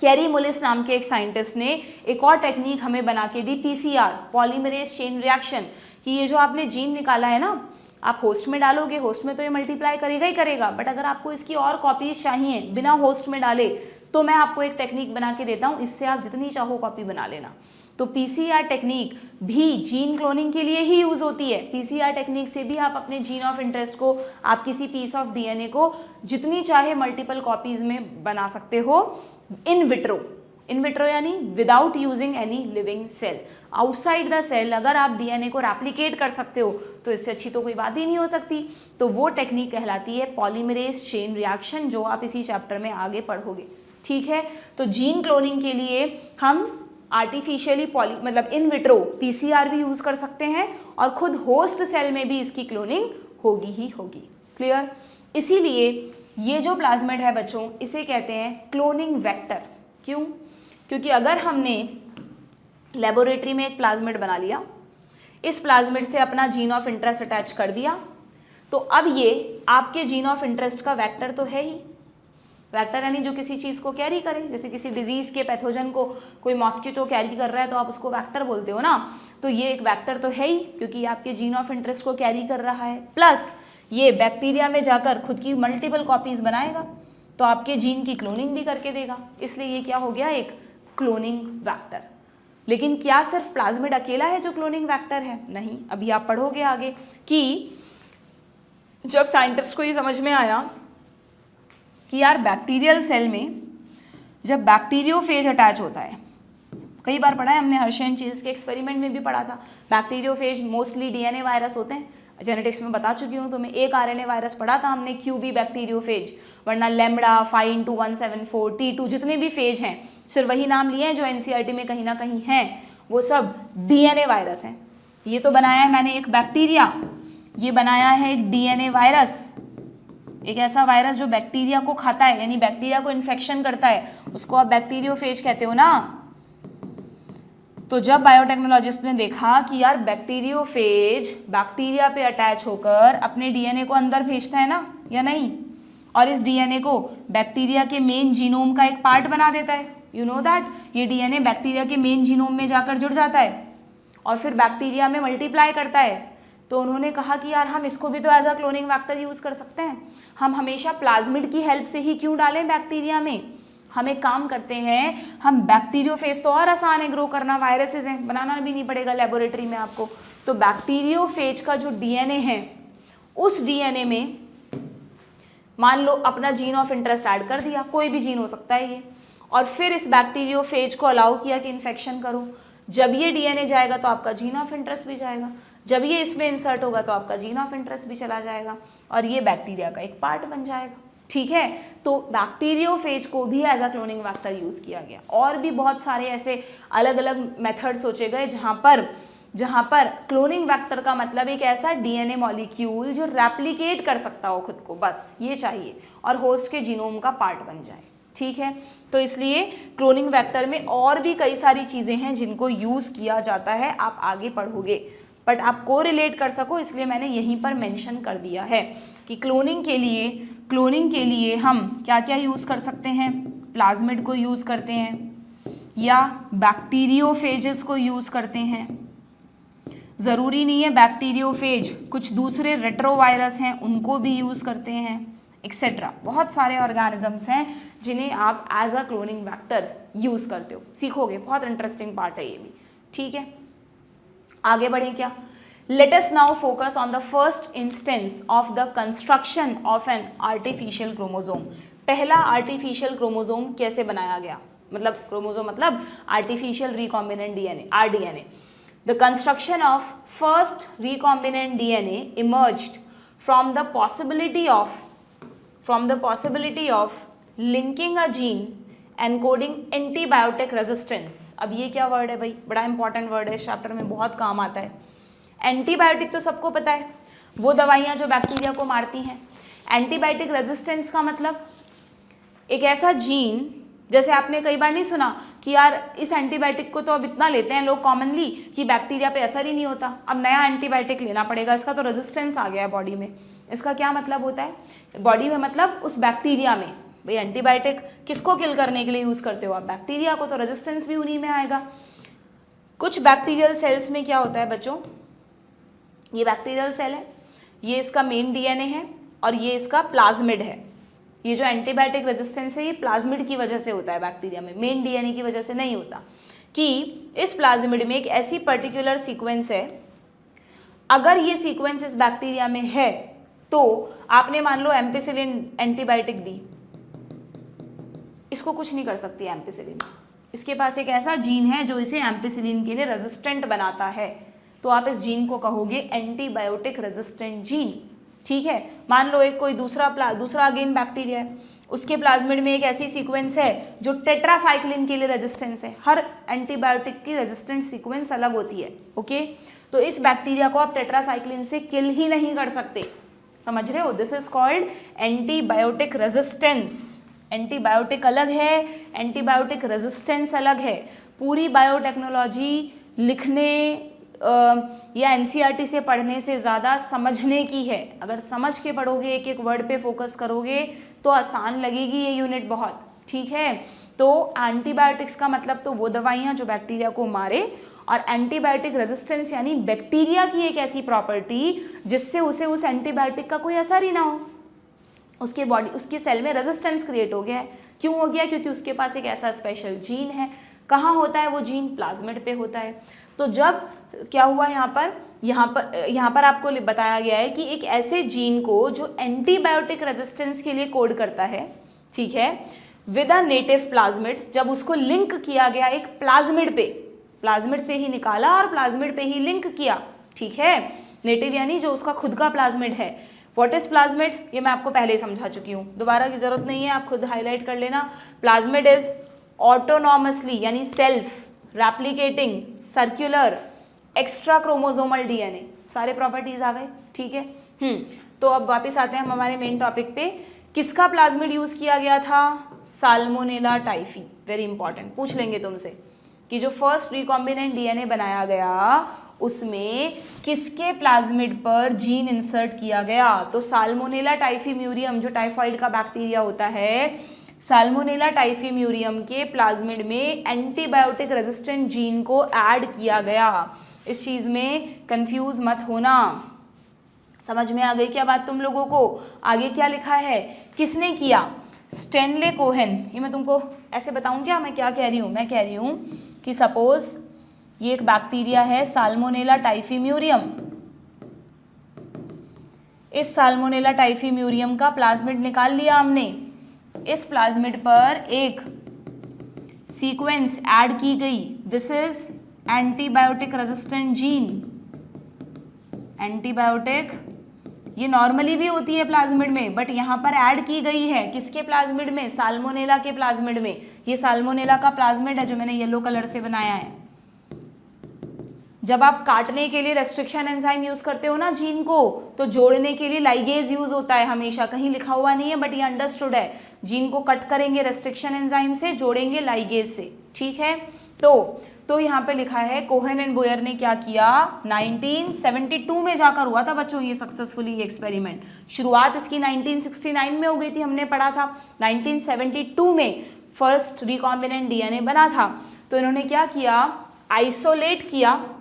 कैरी मुलिस नाम के एक साइंटिस्ट ने एक और टेक्निक हमें बना के दी, पीसीआर, पॉलीमरेज चेन रिएक्शन, कि ये जो आपने जीन निकाला है ना, आप होस्ट में डालोगे, होस्ट में तो ये मल्टीप्लाई करेगा ही करेगा, बट अगर आपको इसकी और कॉपीज चाहिए बिना होस्ट में डाले तो मैं आपको एक टेक्निक बना के देता हूँ, इससे आप जितनी चाहो कॉपी बना लेना। तो पीसीआर टेक्निक भी जीन क्लोनिंग के लिए ही यूज़ होती है। पीसीआर टेक्निक से भी आप अपने जीन ऑफ इंटरेस्ट को, आप किसी पीस ऑफ डीएनए को जितनी चाहे मल्टीपल कॉपीज़ में बना सकते हो इन विट्रो यानी without using any living cell. Outside the cell अगर आप डीएनए को रेप्लिकेट कर सकते हो तो इससे अच्छी तो कोई बात ही नहीं हो सकती। तो वो टेक्निक कहलाती है पॉलीमरेज चेन रिएक्शन, जो आप इसी चैप्टर में आगे पढ़ोगे। ठीक है, तो जीन क्लोनिंग के लिए हम आर्टिफिशियली मतलब इन विट्रो पीसीआर भी यूज़ कर सकते हैं, और खुद होस्ट सेल में भी इसकी क्लोनिंग होगी ही होगी। क्लियर? इसीलिए ये जो प्लाज्मिड है बच्चों, इसे कहते हैं क्लोनिंग वेक्टर। क्यों? क्योंकि अगर हमने लेबोरेटरी में एक प्लाज्मिड बना लिया, इस प्लाज्मिड से अपना जीन ऑफ इंटरेस्ट अटैच कर दिया, तो अब ये आपके जीन ऑफ इंटरेस्ट का वेक्टर तो है ही। वेक्टर यानी जो किसी चीज़ को कैरी करे, जैसे किसी डिजीज़ के पैथोजन को कोई मॉस्किटो कैरी कर रहा है तो आप उसको वेक्टर बोलते हो ना, तो ये एक वेक्टर तो है ही क्योंकि आपके जीन ऑफ इंटरेस्ट को कैरी कर रहा है, प्लस ये बैक्टीरिया में जाकर खुद की मल्टीपल कॉपीज़ बनाएगा तो आपके जीन की क्लोनिंग भी करके देगा। इसलिए ये क्या हो गया? एक क्लोनिंग वेक्टर। लेकिन क्या सिर्फ प्लाज्मिड अकेला है जो क्लोनिंग वेक्टर है? नहीं, अभी आप पढ़ोगे आगे कि जब साइंटिस्ट को ये समझ में आया कि यार बैक्टीरियल सेल में जब बैक्टीरियोफेज अटैच होता है, कई बार पढ़ा है हमने, हर्शेन चीज़ के एक्सपेरिमेंट में भी पढ़ा था, बैक्टीरियोफेज मोस्टली डीएनए वायरस होते हैं, जेनेटिक्स में बता चुकी हूँ तुम्हें। एक आरएनए वायरस पढ़ा था हमने, क्यूबी बैक्टीरियोफेज, वरना लैम्बडा 5x174 T2 जितने भी फेज हैं सिर्फ वही नाम लिए हैं जो एनसीईआरटी में कहीं ना कहीं हैं, वो सब डीएनए वायरस हैं। ये तो बनाया है मैंने एक बैक्टीरिया, ये बनाया है एक डीएनए वायरस, एक ऐसा वायरस जो बैक्टीरिया को खाता है, यानी बैक्टीरिया को इन्फेक्शन करता है, उसको आप बैक्टीरियोफेज कहते हो ना। तो जब बायोटेक्नोलॉजिस्ट ने देखा कि यार बैक्टीरियोफेज बैक्टीरिया पे अटैच होकर अपने डीएनए को अंदर भेजता है ना, या नहीं, और इस डीएनए को बैक्टीरिया के मेन जीनोम का एक पार्ट बना देता है, यू नो दैट, ये डीएनए बैक्टीरिया के मेन जीनोम में जाकर जुड़ जाता है और फिर बैक्टीरिया में मल्टीप्लाई करता है। तो उन्होंने कहा कि यार हम इसको भी तो as a cloning vector use कर सकते हैं, हम हमेशा प्लाज्मिड की हेल्प से ही क्यों डालें बैक्टीरिया में। हम एक काम करते हैं, हम बैक्टीरियोफेज तो और आसान है ग्रो करना, वायरसेस हैं, बनाना भी नहीं पड़ेगा लेबोरेटरी में आपको। तो बैक्टीरियोफेज का जो डीएनए है, उस डीएनए में मान लो अपना जीन ऑफ इंटरेस्ट ऐड कर दिया, कोई भी जीन हो सकता है ये, और फिर इस बैक्टीरियोफेज को अलाउ किया कि इन्फेक्शन करो। जब ये डीएनए जाएगा तो आपका जीन ऑफ इंटरेस्ट भी जाएगा, जब ये इसमें इंसर्ट होगा तो आपका जीन ऑफ इंटरेस्ट भी चला जाएगा और ये बैक्टीरिया का एक पार्ट बन जाएगा। ठीक है, तो बैक्टीरियोफेज को भी as a cloning vector use किया गया। और भी बहुत सारे ऐसे अलग अलग मेथड सोचे गए जहाँ पर क्लोनिंग वैक्टर का मतलब एक ऐसा डीएनए मॉलिक्यूल जो रेप्लिकेट कर सकता हो खुद को, बस ये चाहिए, और होस्ट के जीनोम का पार्ट बन जाए। ठीक है, तो इसलिए क्लोनिंग वैक्टर में और भी कई सारी चीज़ें हैं जिनको यूज़ किया जाता है, आप आगे पढ़ोगे, बट आप को रिलेट कर सको इसलिए मैंने यहीं पर मेंशन कर दिया है कि क्लोनिंग के लिए हम क्या क्या यूज़ कर सकते हैं। प्लाज्मिड को यूज़ करते हैं या बैक्टीरियोफेजेस को यूज़ करते हैं। ज़रूरी नहीं है बैक्टीरियोफेज, कुछ दूसरे रेट्रोवायरस हैं उनको भी यूज़ करते हैं, एक्सेट्रा। बहुत सारे ऑर्गेनिजम्स हैं जिन्हें आप as a cloning vector use करते हो, सीखोगे, बहुत इंटरेस्टिंग पार्ट है ये भी। ठीक है, आगे बढ़ें क्या। Let us now focus on the first instance of the construction of an artificial chromosome. पहला आर्टिफिशियल क्रोमोजोम कैसे बनाया गया, मतलब क्रोमोजोम मतलब artificial recombinant DNA, rDNA. The construction of first recombinant DNA emerged from the possibility of linking a gene encoding antibiotic resistance। अब ये क्या word है भाई, बड़ा इंपॉर्टेंट वर्ड है, इस चैप्टर में बहुत काम आता है। एंटीबायोटिक तो सबको पता है, वो दवाइयाँ जो बैक्टीरिया को मारती हैं। एंटीबायोटिक रेजिस्टेंस का मतलब एक ऐसा जीन, जैसे आपने कई बार नहीं सुना कि यार इस एंटीबायोटिक को तो अब इतना लेते हैं लोग कॉमनली कि बैक्टीरिया पे असर ही नहीं होता, अब नया एंटीबायोटिक लेना पड़ेगा, इसका तो रेजिस्टेंस आ गया है बॉडी में। इसका क्या मतलब होता है बॉडी में, मतलब उस बैक्टीरिया में। भाई एंटीबायोटिक किसको किल करने के लिए यूज़ करते हो आप, बैक्टीरिया को, तो रेजिस्टेंस भी उन्हीं में आएगा। कुछ बैक्टीरियल सेल्स में क्या होता है बच्चों, ये बैक्टीरियल सेल है, ये इसका मेन डीएनए है और ये इसका प्लाज्मिड है। ये जो एंटीबायोटिक रेजिस्टेंस है ये प्लाज्मिड की वजह से होता है बैक्टीरिया में, मेन डीएनए की वजह से नहीं होता। कि इस प्लाज्मिड में एक ऐसी पर्टिकुलर सीक्वेंस है, अगर ये सीक्वेंस इस बैक्टीरिया में है तो आपने मान लो एम्पिसिलिन एंटीबायोटिक दी, इसको कुछ नहीं कर सकती एम्पिसिलिन, इसके पास एक ऐसा जीन है जो इसे एम्पिसिलिन के लिए रेजिस्टेंट बनाता है, तो आप इस जीन को कहोगे एंटीबायोटिक रेजिस्टेंट जीन। ठीक है, मान लो एक कोई दूसरा अगेन बैक्टीरिया है, उसके प्लाज्मिड में एक ऐसी सीक्वेंस है जो टेट्रासाइक्लिन के लिए रेजिस्टेंस है। हर एंटीबायोटिक की रेजिस्टेंट सीक्वेंस अलग होती है, ओके। तो इस बैक्टीरिया को आप टेट्रासाइक्लिन से किल ही नहीं कर सकते, समझ रहे हो, this is called antibiotic resistance. Antibiotic अलग है, एंटीबायोटिक रेजिस्टेंस अलग है। पूरी बायोटेक्नोलॉजी लिखने या एनसीईआरटी से पढ़ने से ज़्यादा समझने की है। अगर समझ के पढ़ोगे, एक एक वर्ड पे फोकस करोगे तो आसान लगेगी ये यूनिट बहुत। ठीक है, तो एंटीबायोटिक्स का मतलब तो वो दवाइयाँ जो बैक्टीरिया को मारे, और एंटीबायोटिक रेजिस्टेंस यानी बैक्टीरिया की एक ऐसी प्रॉपर्टी जिससे उसे उस एंटीबायोटिक का कोई असर ही ना हो, उसके बॉडी, उसकी सेल में रेजिस्टेंस क्रिएट हो गया है। क्यों हो गया, क्योंकि उसके पास एक ऐसा स्पेशल जीन है। कहाँ होता है वो जीन, प्लाज्मिड पे होता है। तो जब क्या हुआ यहाँ पर आपको बताया गया है कि एक ऐसे जीन को जो एंटीबायोटिक रेजिस्टेंस के लिए कोड करता है, ठीक है, विद अ नेटिव प्लाज्मिड, जब उसको लिंक किया गया एक प्लाज्मिड पे, प्लाज्मिड से ही निकाला और प्लाज्मिड पे ही लिंक किया। ठीक है, नेटिव यानी जो उसका खुद का प्लाज्मिड है। व्हाट इज प्लाज्मिड, ये मैं आपको पहले ही समझा चुकी हूँ, दोबारा की जरूरत नहीं है, आप खुद हाईलाइट कर लेना। प्लाज्मिड इज ऑटोनॉमसली यानी self replicating circular extra chromosomal DNA, सारे प्रॉपर्टीज आ गए। ठीक है, तो अब वापस आते हैं हम हमारे मेन टॉपिक पे। किसका प्लाज्मिड यूज किया गया था? Salmonella typhi. वेरी इंपॉर्टेंट, पूछ लेंगे तुमसे कि जो फर्स्ट रिकॉम्बिनेंट डीएनए बनाया गया उसमें किसके प्लाज्मिड पर जीन इंसर्ट किया गया? तो साल्मोनेला टाइफीम्यूरियम, जो टाइफाइड का बैक्टीरिया होता है, साल्मोनेला टाइफीम्यूरियम के प्लाज्मिड में एंटीबायोटिक रेजिस्टेंट जीन को ऐड किया गया। इस चीज़ में कंफ्यूज मत होना। समझ में आ गई क्या बात तुम लोगों को? आगे क्या लिखा है, किसने किया? Stanley Cohen. ये मैं तुमको ऐसे बताऊं क्या मैं क्या कह रही हूँ? मैं कह रही हूँ कि सपोज ये एक बैक्टीरिया है साल्मोनेला टाइफीम्यूरियम। इस साल्मोनेला टाइफीम्यूरियम का प्लाज्मिड निकाल लिया हमने। इस प्लाज्मिड पर एक सीक्वेंस ऐड की गई, this is antibiotic resistant gene. Antibiotic ये नॉर्मली भी होती है प्लाज्मिड में, बट यहाँ पर ऐड की गई है। किसके प्लाज्मिड में? साल्मोनेला के प्लाज्मिड में। ये साल्मोनेला का प्लाज्मिड है जो मैंने येलो कलर से बनाया है। जब आप काटने के लिए रेस्ट्रिक्शन एंजाइम यूज करते हो ना जीन को, तो जोड़ने के लिए लाइगेज यूज होता है हमेशा। कहीं लिखा हुआ नहीं है बट ये अंडरस्टूड है। जीन को कट करेंगे रेस्ट्रिक्शन एंजाइम से, जोड़ेंगे लाइगेज से, ठीक है। तो यहाँ पे लिखा है कोहेन एंड बोयर ने क्या किया, 1972 में जाकर हुआ था बच्चों ये सक्सेसफुली ये एक्सपेरिमेंट। शुरुआत इसकी 1969 में हो गई थी, हमने पढ़ा था। 1972 में फर्स्ट रिकॉम्बिनेंट डीएनए बना था। तो इन्होंने क्या किया, आइसोलेट किया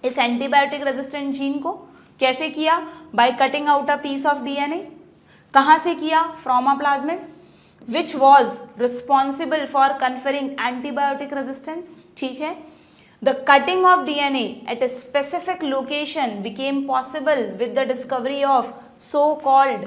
इस एंटीबायोटिक रेजिस्टेंट जीन को। कैसे किया? By cutting out a piece of DNA. कहाँ से किया? From a plasmid which was responsible for conferring antibiotic resistance, ठीक है। The cutting of DNA at a specific location became possible with the discovery of so called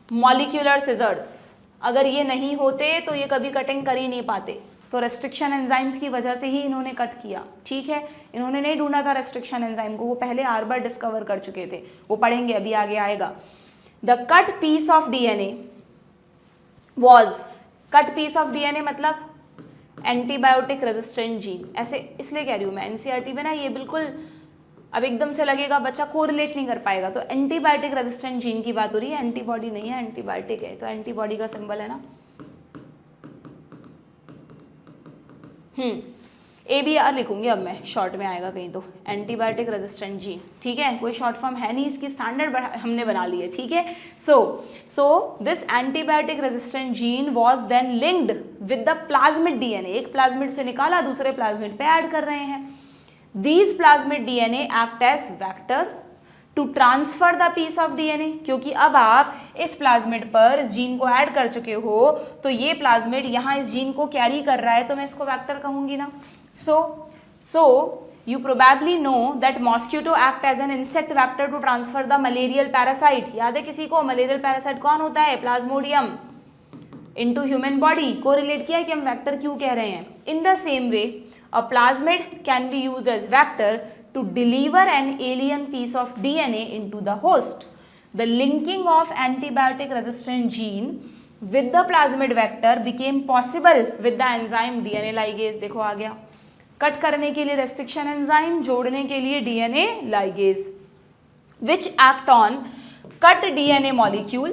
molecular scissors. अगर ये नहीं होते तो ये कभी कटिंग कर ही नहीं पाते। तो रेस्ट्रिक्शन एंजाइम्स की वजह से ही इन्होंने कट किया, ठीक है। इन्होंने नहीं ढूंढा था रेस्ट्रिक्शन एंजाइम को, वो पहले आर्बर डिस्कवर कर चुके थे। वो पढ़ेंगे अभी आगे आएगा। The cut piece of DNA was, cut piece of DNA मतलब एंटीबायोटिक रेजिस्टेंट जीन। ऐसे इसलिए कह रही हूँ मैं, एनसीईआरटी में ना ये बिल्कुल अब एकदम से लगेगा बच्चा कोरिलेट नहीं कर पाएगा। तो एंटीबायोटिक रेजिस्टेंट जीन की बात हो रही है, एंटीबॉडी नहीं है, एंटीबायोटिक है। तो एंटीबॉडी का सिंबल है ना ABR लिखूंगी अब मैं, शॉर्ट में आएगा कहीं तो, एंटीबायोटिक रेजिस्टेंट जीन, ठीक है। कोई शॉर्ट फॉर्म है नहीं इसकी, स्टैंडर्ड हमने बना ली है, ठीक है। So this antibiotic resistant gene was then linked with the plasmid DNA. एक प्लाज्मिड से निकाला, दूसरे प्लाज्मिड पे ऐड कर रहे हैं। These plasmid DNA act as vector to transfer the piece of DNA. क्योंकि अब आप इस प्लाज्मिड पर इस जीन को ऐड कर चुके हो, तो ये प्लाज्मिड यहाँ इस जीन को कैरी कर रहा है, तो मैं इसको वेक्टर कहूंगी ना। So you probably know that mosquito act as an insect vector to transfer the malarial parasite। याद है किसी को malarial parasite कौन होता है? Plasmodium into human body। को रिलेट किया है कि हम वेक्टर क्यों कह रहे हैं। In the same way a plasmid can be used as vector to deliver an alien piece of DNA into the host। The linking of antibiotic resistant gene with the plasmid vector became possible with the enzyme DNA ligase। देखो आ गया, cut करने के लिए restriction enzyme, जोड़ने के लिए DNA ligase, which act on cut DNA molecule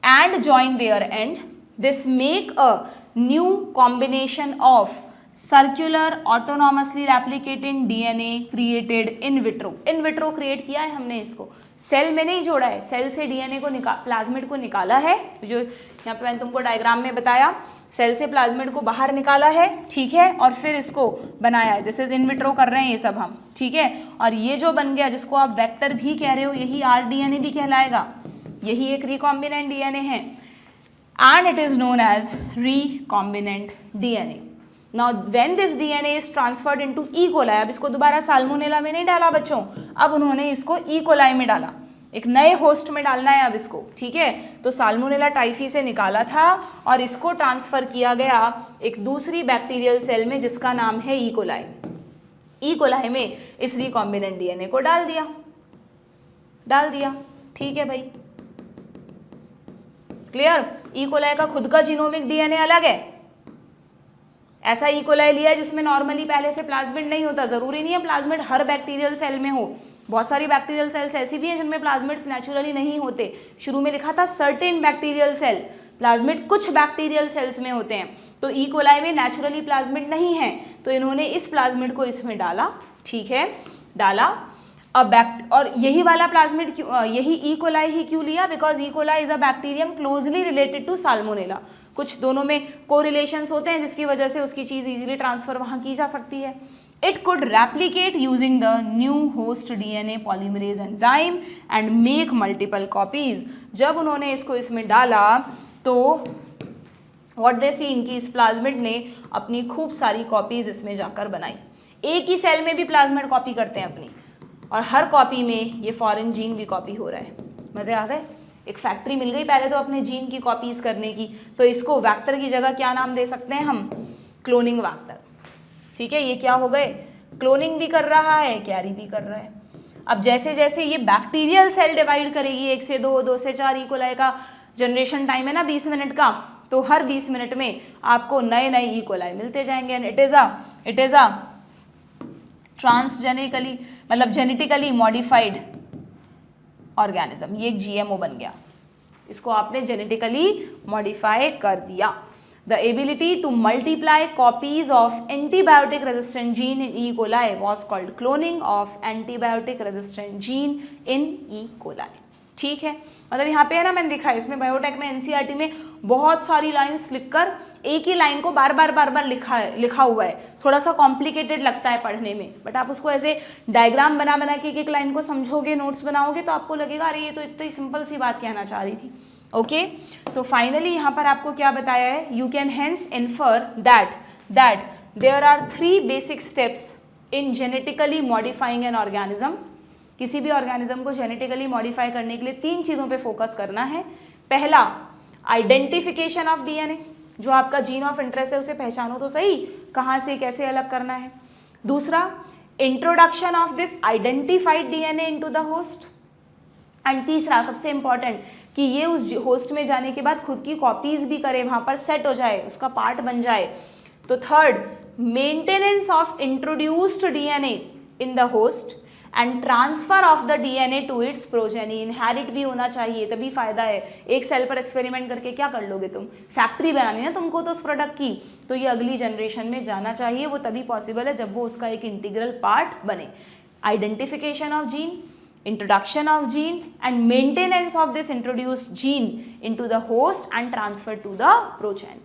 and join their end. This make a new combination of circular autonomously replicating DNA created in vitro. In vitro create किया है हमने इसको, सेल में नहीं जोड़ा है। सेल से डीएनए को प्लाज्मिड को निकाला है, जो यहाँ पे मैंने तुमको डायग्राम में बताया। सेल से प्लाज्मिड को बाहर निकाला है, ठीक है, और फिर इसको बनाया है। दिस इज इन विट्रो कर रहे हैं ये सब हम, ठीक है। और ये जो बन गया, जिसको आप वेक्टर भी कह रहे हो, यही आरडीएनए भी कहलाएगा। यही एक रिकॉम्बिनेंट डीएनए है and it is known as recombinant DNA. Now when this DNA is transferred into E coli, अब इसको दोबारा साल्मोनेला में नहीं डाला बच्चों, अब उन्होंने इसको ई कोलाई में डाला, एक नए होस्ट में डालना है अब इसको, ठीक है। तो साल्मोनेला टाइफी से निकाला था और इसको ट्रांसफर किया गया एक दूसरी बैक्टीरियल सेल में जिसका नाम है ई कोलाई। ई कोलाई में इस रिकॉम्बिनेंट डीएनए को डाल दिया, ठीक है भाई, क्लियर। ई कोलाई का खुद का जीनोमिक डीएनए अलग है, ऐसा ई कोलाई लिया है जिसमें नॉर्मली पहले से प्लाज्मिड नहीं होता, जरूरी नहीं है प्लाज्मिड हर बैक्टीरियल सेल में हो, बहुत सारी बैक्टीरियल सेल्स ऐसी भी हैं जिनमें प्लाज्मिड्स नेचुरली नहीं होते। शुरू में लिखा था सर्टेन बैक्टीरियल सेल, प्लाज्मिड कुछ बैक्टीरियल सेल्स में होते हैं, तो ई कोलाई में नेचुरली प्लाज्मिड नहीं है, तो इन्होंने इस प्लाज्मिड को इसमें डाला, ठीक है, डाला। अब और यही वाला प्लाज्मिड यही ई कोलाई ही क्यों लिया? Because E coli is a bacterium closely related to Salmonella, कुछ दोनों में कोरिलेशंस होते हैं जिसकी वजह से उसकी चीज़ इजीली ट्रांसफर वहाँ की जा सकती है। It could replicate using the new host DNA polymerase enzyme and make multiple copies। जब उन्होंने इसको इसमें डाला तो what they seen कि इस प्लाज्मिड ने अपनी खूब सारी कॉपीज इसमें जाकर बनाई। एक ही सेल में भी प्लाज्मिड कॉपी करते हैं अपनी, और हर कॉपी में ये फॉरेन जीन भी कॉपी हो रहा है। मज़े आ गए? एक फैक्ट्री मिल गई पहले तो अपने जीन की कॉपीज करने की, तो इसको वैक्टर की जगह क्या नाम दे सकते हैं हम? Cloning vector. ठीक है, ये क्या हो गए? क्लोनिंग भी कर रहा है, कैरी भी कर रहा है। अब जैसे जैसे ये बैक्टीरियल सेल डिवाइड करेगी 1 से 2, 2 से 4, ई कोलाई का जनरेशन टाइम है ना 20 मिनट का, तो हर 20 मिनट में आपको नए नए ई कोलाई मिलते जाएंगे। एंड इट इज़ अ ट्रांसजेनिकली मतलब जेनेटिकली मॉडिफाइड ऑर्गेनिज्म। ये एक जीएमओ बन गया, इसको आपने जेनेटिकली मॉडिफाई कर दिया। The ability to multiply copies of antibiotic resistant gene in E. coli was called cloning of antibiotic resistant gene in E. coli। ठीक है, मतलब यहाँ पे है ना, मैंने दिखा है इसमें बायोटेक में एनसीईआरटी में बहुत सारी लाइंस लिखकर एक ही लाइन को बार बार लिखा हुआ है। थोड़ा सा कॉम्प्लिकेटेड लगता है पढ़ने में, बट आप उसको ऐसे डायग्राम बना के एक एक लाइन को समझोगे, नोट्स बनाओगे, तो आपको लगेगा अरे ये तो इतनी सिंपल सी बात कहना चाह रही थी। ओके तो फाइनली यहाँ पर आपको क्या बताया है? You can hence infer that there are 3 basic steps in genetically modifying an organism. किसी भी ऑर्गेनिज्म को जेनेटिकली मॉडिफाई करने के लिए 3 चीज़ों पे फोकस करना है। पहला, आइडेंटिफिकेशन ऑफ डीएनए, जो आपका जीन ऑफ इंटरेस्ट है उसे पहचानो तो सही, कहाँ से कैसे अलग करना है। दूसरा, introduction of this identified DNA into the host. And तीसरा सबसे इंपॉर्टेंट कि ये उस होस्ट में जाने के बाद खुद की कॉपीज भी करे, वहाँ पर सेट हो जाए, उसका पार्ट बन जाए। तो third, maintenance of introduced DNA in the host and transfer of the DNA to its progeny. Inherit भी होना चाहिए, तभी फायदा है। एक सेल पर एक्सपेरिमेंट करके क्या कर लोगे तुम? फैक्ट्री बनानी है तुमको तो उस प्रोडक्ट की, तो ये अगली जनरेशन में जाना चाहिए। वो तभी पॉसिबल है जब वो उसका एक इंटीग्रल पार्ट बने। Identification of gene, introduction of gene and maintenance of this introduced gene into the host and transfer to the progeny।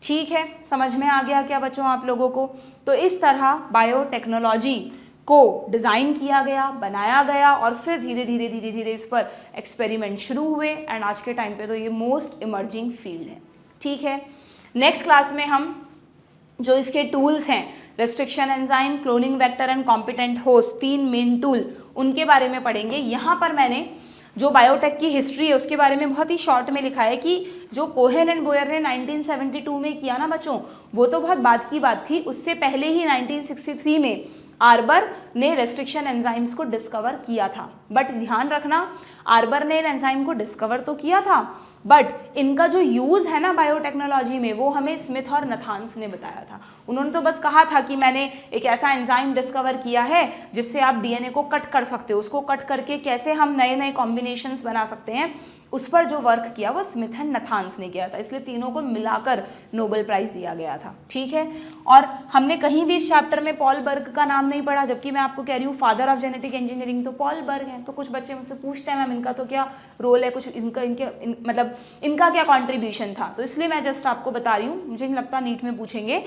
ठीक है, समझ में आ गया क्या बच्चों आप लोगों को? तो इस तरह बायोटेक्नोलॉजी को डिज़ाइन किया गया, बनाया गया, और फिर धीरे धीरे इस पर एक्सपेरिमेंट शुरू हुए। एंड आज के टाइम पे तो ये मोस्ट इमर्जिंग फील्ड है। ठीक है, नेक्स्ट क्लास में हम जो इसके टूल्स हैं, restriction enzyme, cloning vector and competent host, 3 main tool, उनके बारे में पढ़ेंगे। यहाँ पर मैंने जो बायोटेक की हिस्ट्री है उसके बारे में बहुत ही शॉर्ट में लिखा है कि जो कोहेन एंड बोयर ने 1972 में किया ना बच्चों, वो तो बहुत बाद की बात थी। उससे पहले ही 1963 में आर्बर ने रेस्ट्रिक्शन एंजाइम्स को डिस्कवर किया था। बट ध्यान रखना, आर्बर ने इन एंजाइम को डिस्कवर तो किया था, बट इनका जो यूज़ है ना बायोटेक्नोलॉजी में, वो हमें स्मिथ और नथान्स ने बताया था। उन्होंने तो बस कहा था कि मैंने एक ऐसा एंजाइम डिस्कवर किया है जिससे आप डीएनए को कट कर सकते हो, उसको कट करके कैसे हम नए नए कॉम्बिनेशंस बना सकते हैं, उस पर जो वर्क किया वो स्मिथ एंड नथान्स ने किया था। इसलिए तीनों को मिलाकर नोबेल प्राइज़ दिया गया था। ठीक है, और हमने कहीं भी इस चैप्टर में पॉल बर्ग का नाम नहीं पढ़ा, जबकि मैं आपको कह रही हूँ फादर ऑफ जेनेटिक इंजीनियरिंग तो पॉल बर्ग हैं। तो कुछ बच्चे मुझसे पूछते हैं मैम इनका तो क्या रोल है, कुछ मतलब इनका क्या कॉन्ट्रीब्यूशन था, तो इसलिए मैं जस्ट आपको बता रही हूँ। मुझे नहीं लगता नीट में पूछेंगे।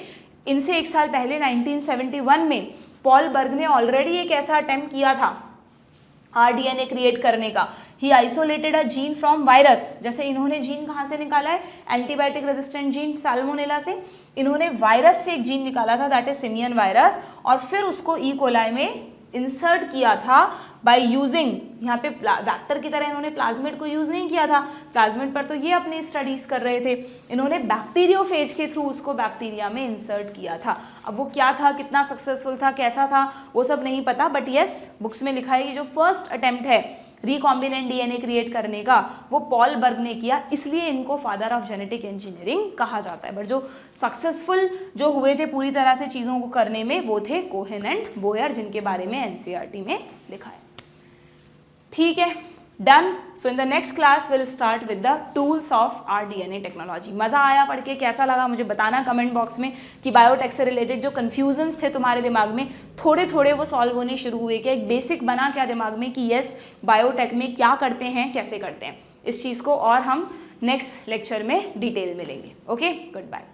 इनसे 1 साल पहले 1971 में पॉल बर्ग ने ऑलरेडी एक ऐसा अटेम्प्ट किया था आरडीएनए क्रिएट करने का। He isolated a gene from virus. जैसे इन्होंने जीन कहाँ से निकाला है? एंटीबायोटिक रेजिस्टेंट जीन साल्मोनेला से। इन्होंने वायरस से एक जीन निकाला था, दैट इज सिमियन वायरस, और फिर उसको ई कोलाई में इंसर्ट किया था बाय यूजिंग, यहाँ पे वैक्टर की तरह इन्होंने प्लाज्मिड को यूज़ नहीं किया था, प्लाज्मिड पर तो ये अपनी स्टडीज़ कर रहे थे, इन्होंने बैक्टीरियोफेज के थ्रू उसको बैक्टीरिया में इंसर्ट किया था। अब वो क्या था, कितना सक्सेसफुल था, कैसा था, वो सब नहीं पता, बट येस बुक्स में लिखा है कि जो फर्स्ट अटेम्प्ट है रिकॉम्बिनेंट डीएनए क्रिएट करने का, वो पॉल बर्ग ने किया, इसलिए इनको फादर ऑफ जेनेटिक इंजीनियरिंग कहा जाता है। बट जो सक्सेसफुल जो हुए थे पूरी तरह से चीज़ों को करने में वो थे कोहेन एंड बोयर, जिनके बारे में एनसीईआरटी में लिखा है। ठीक है, done. So in the next class will start with the tools of r DNA technology. मज़ा आया पढ़ के, कैसा लगा मुझे बताना कमेंट बॉक्स में कि बायोटेक से रिलेटेड जो कन्फ्यूजन्स थे तुम्हारे दिमाग में थोड़े थोड़े वो सॉल्व होने शुरू हुए, क्या एक बेसिक बना क्या दिमाग में कि यस बायोटेक में क्या करते हैं, कैसे करते हैं। इस चीज़ को और हम नेक्स्ट लेक्चर में डिटेल में लेंगे। Okay, good bye.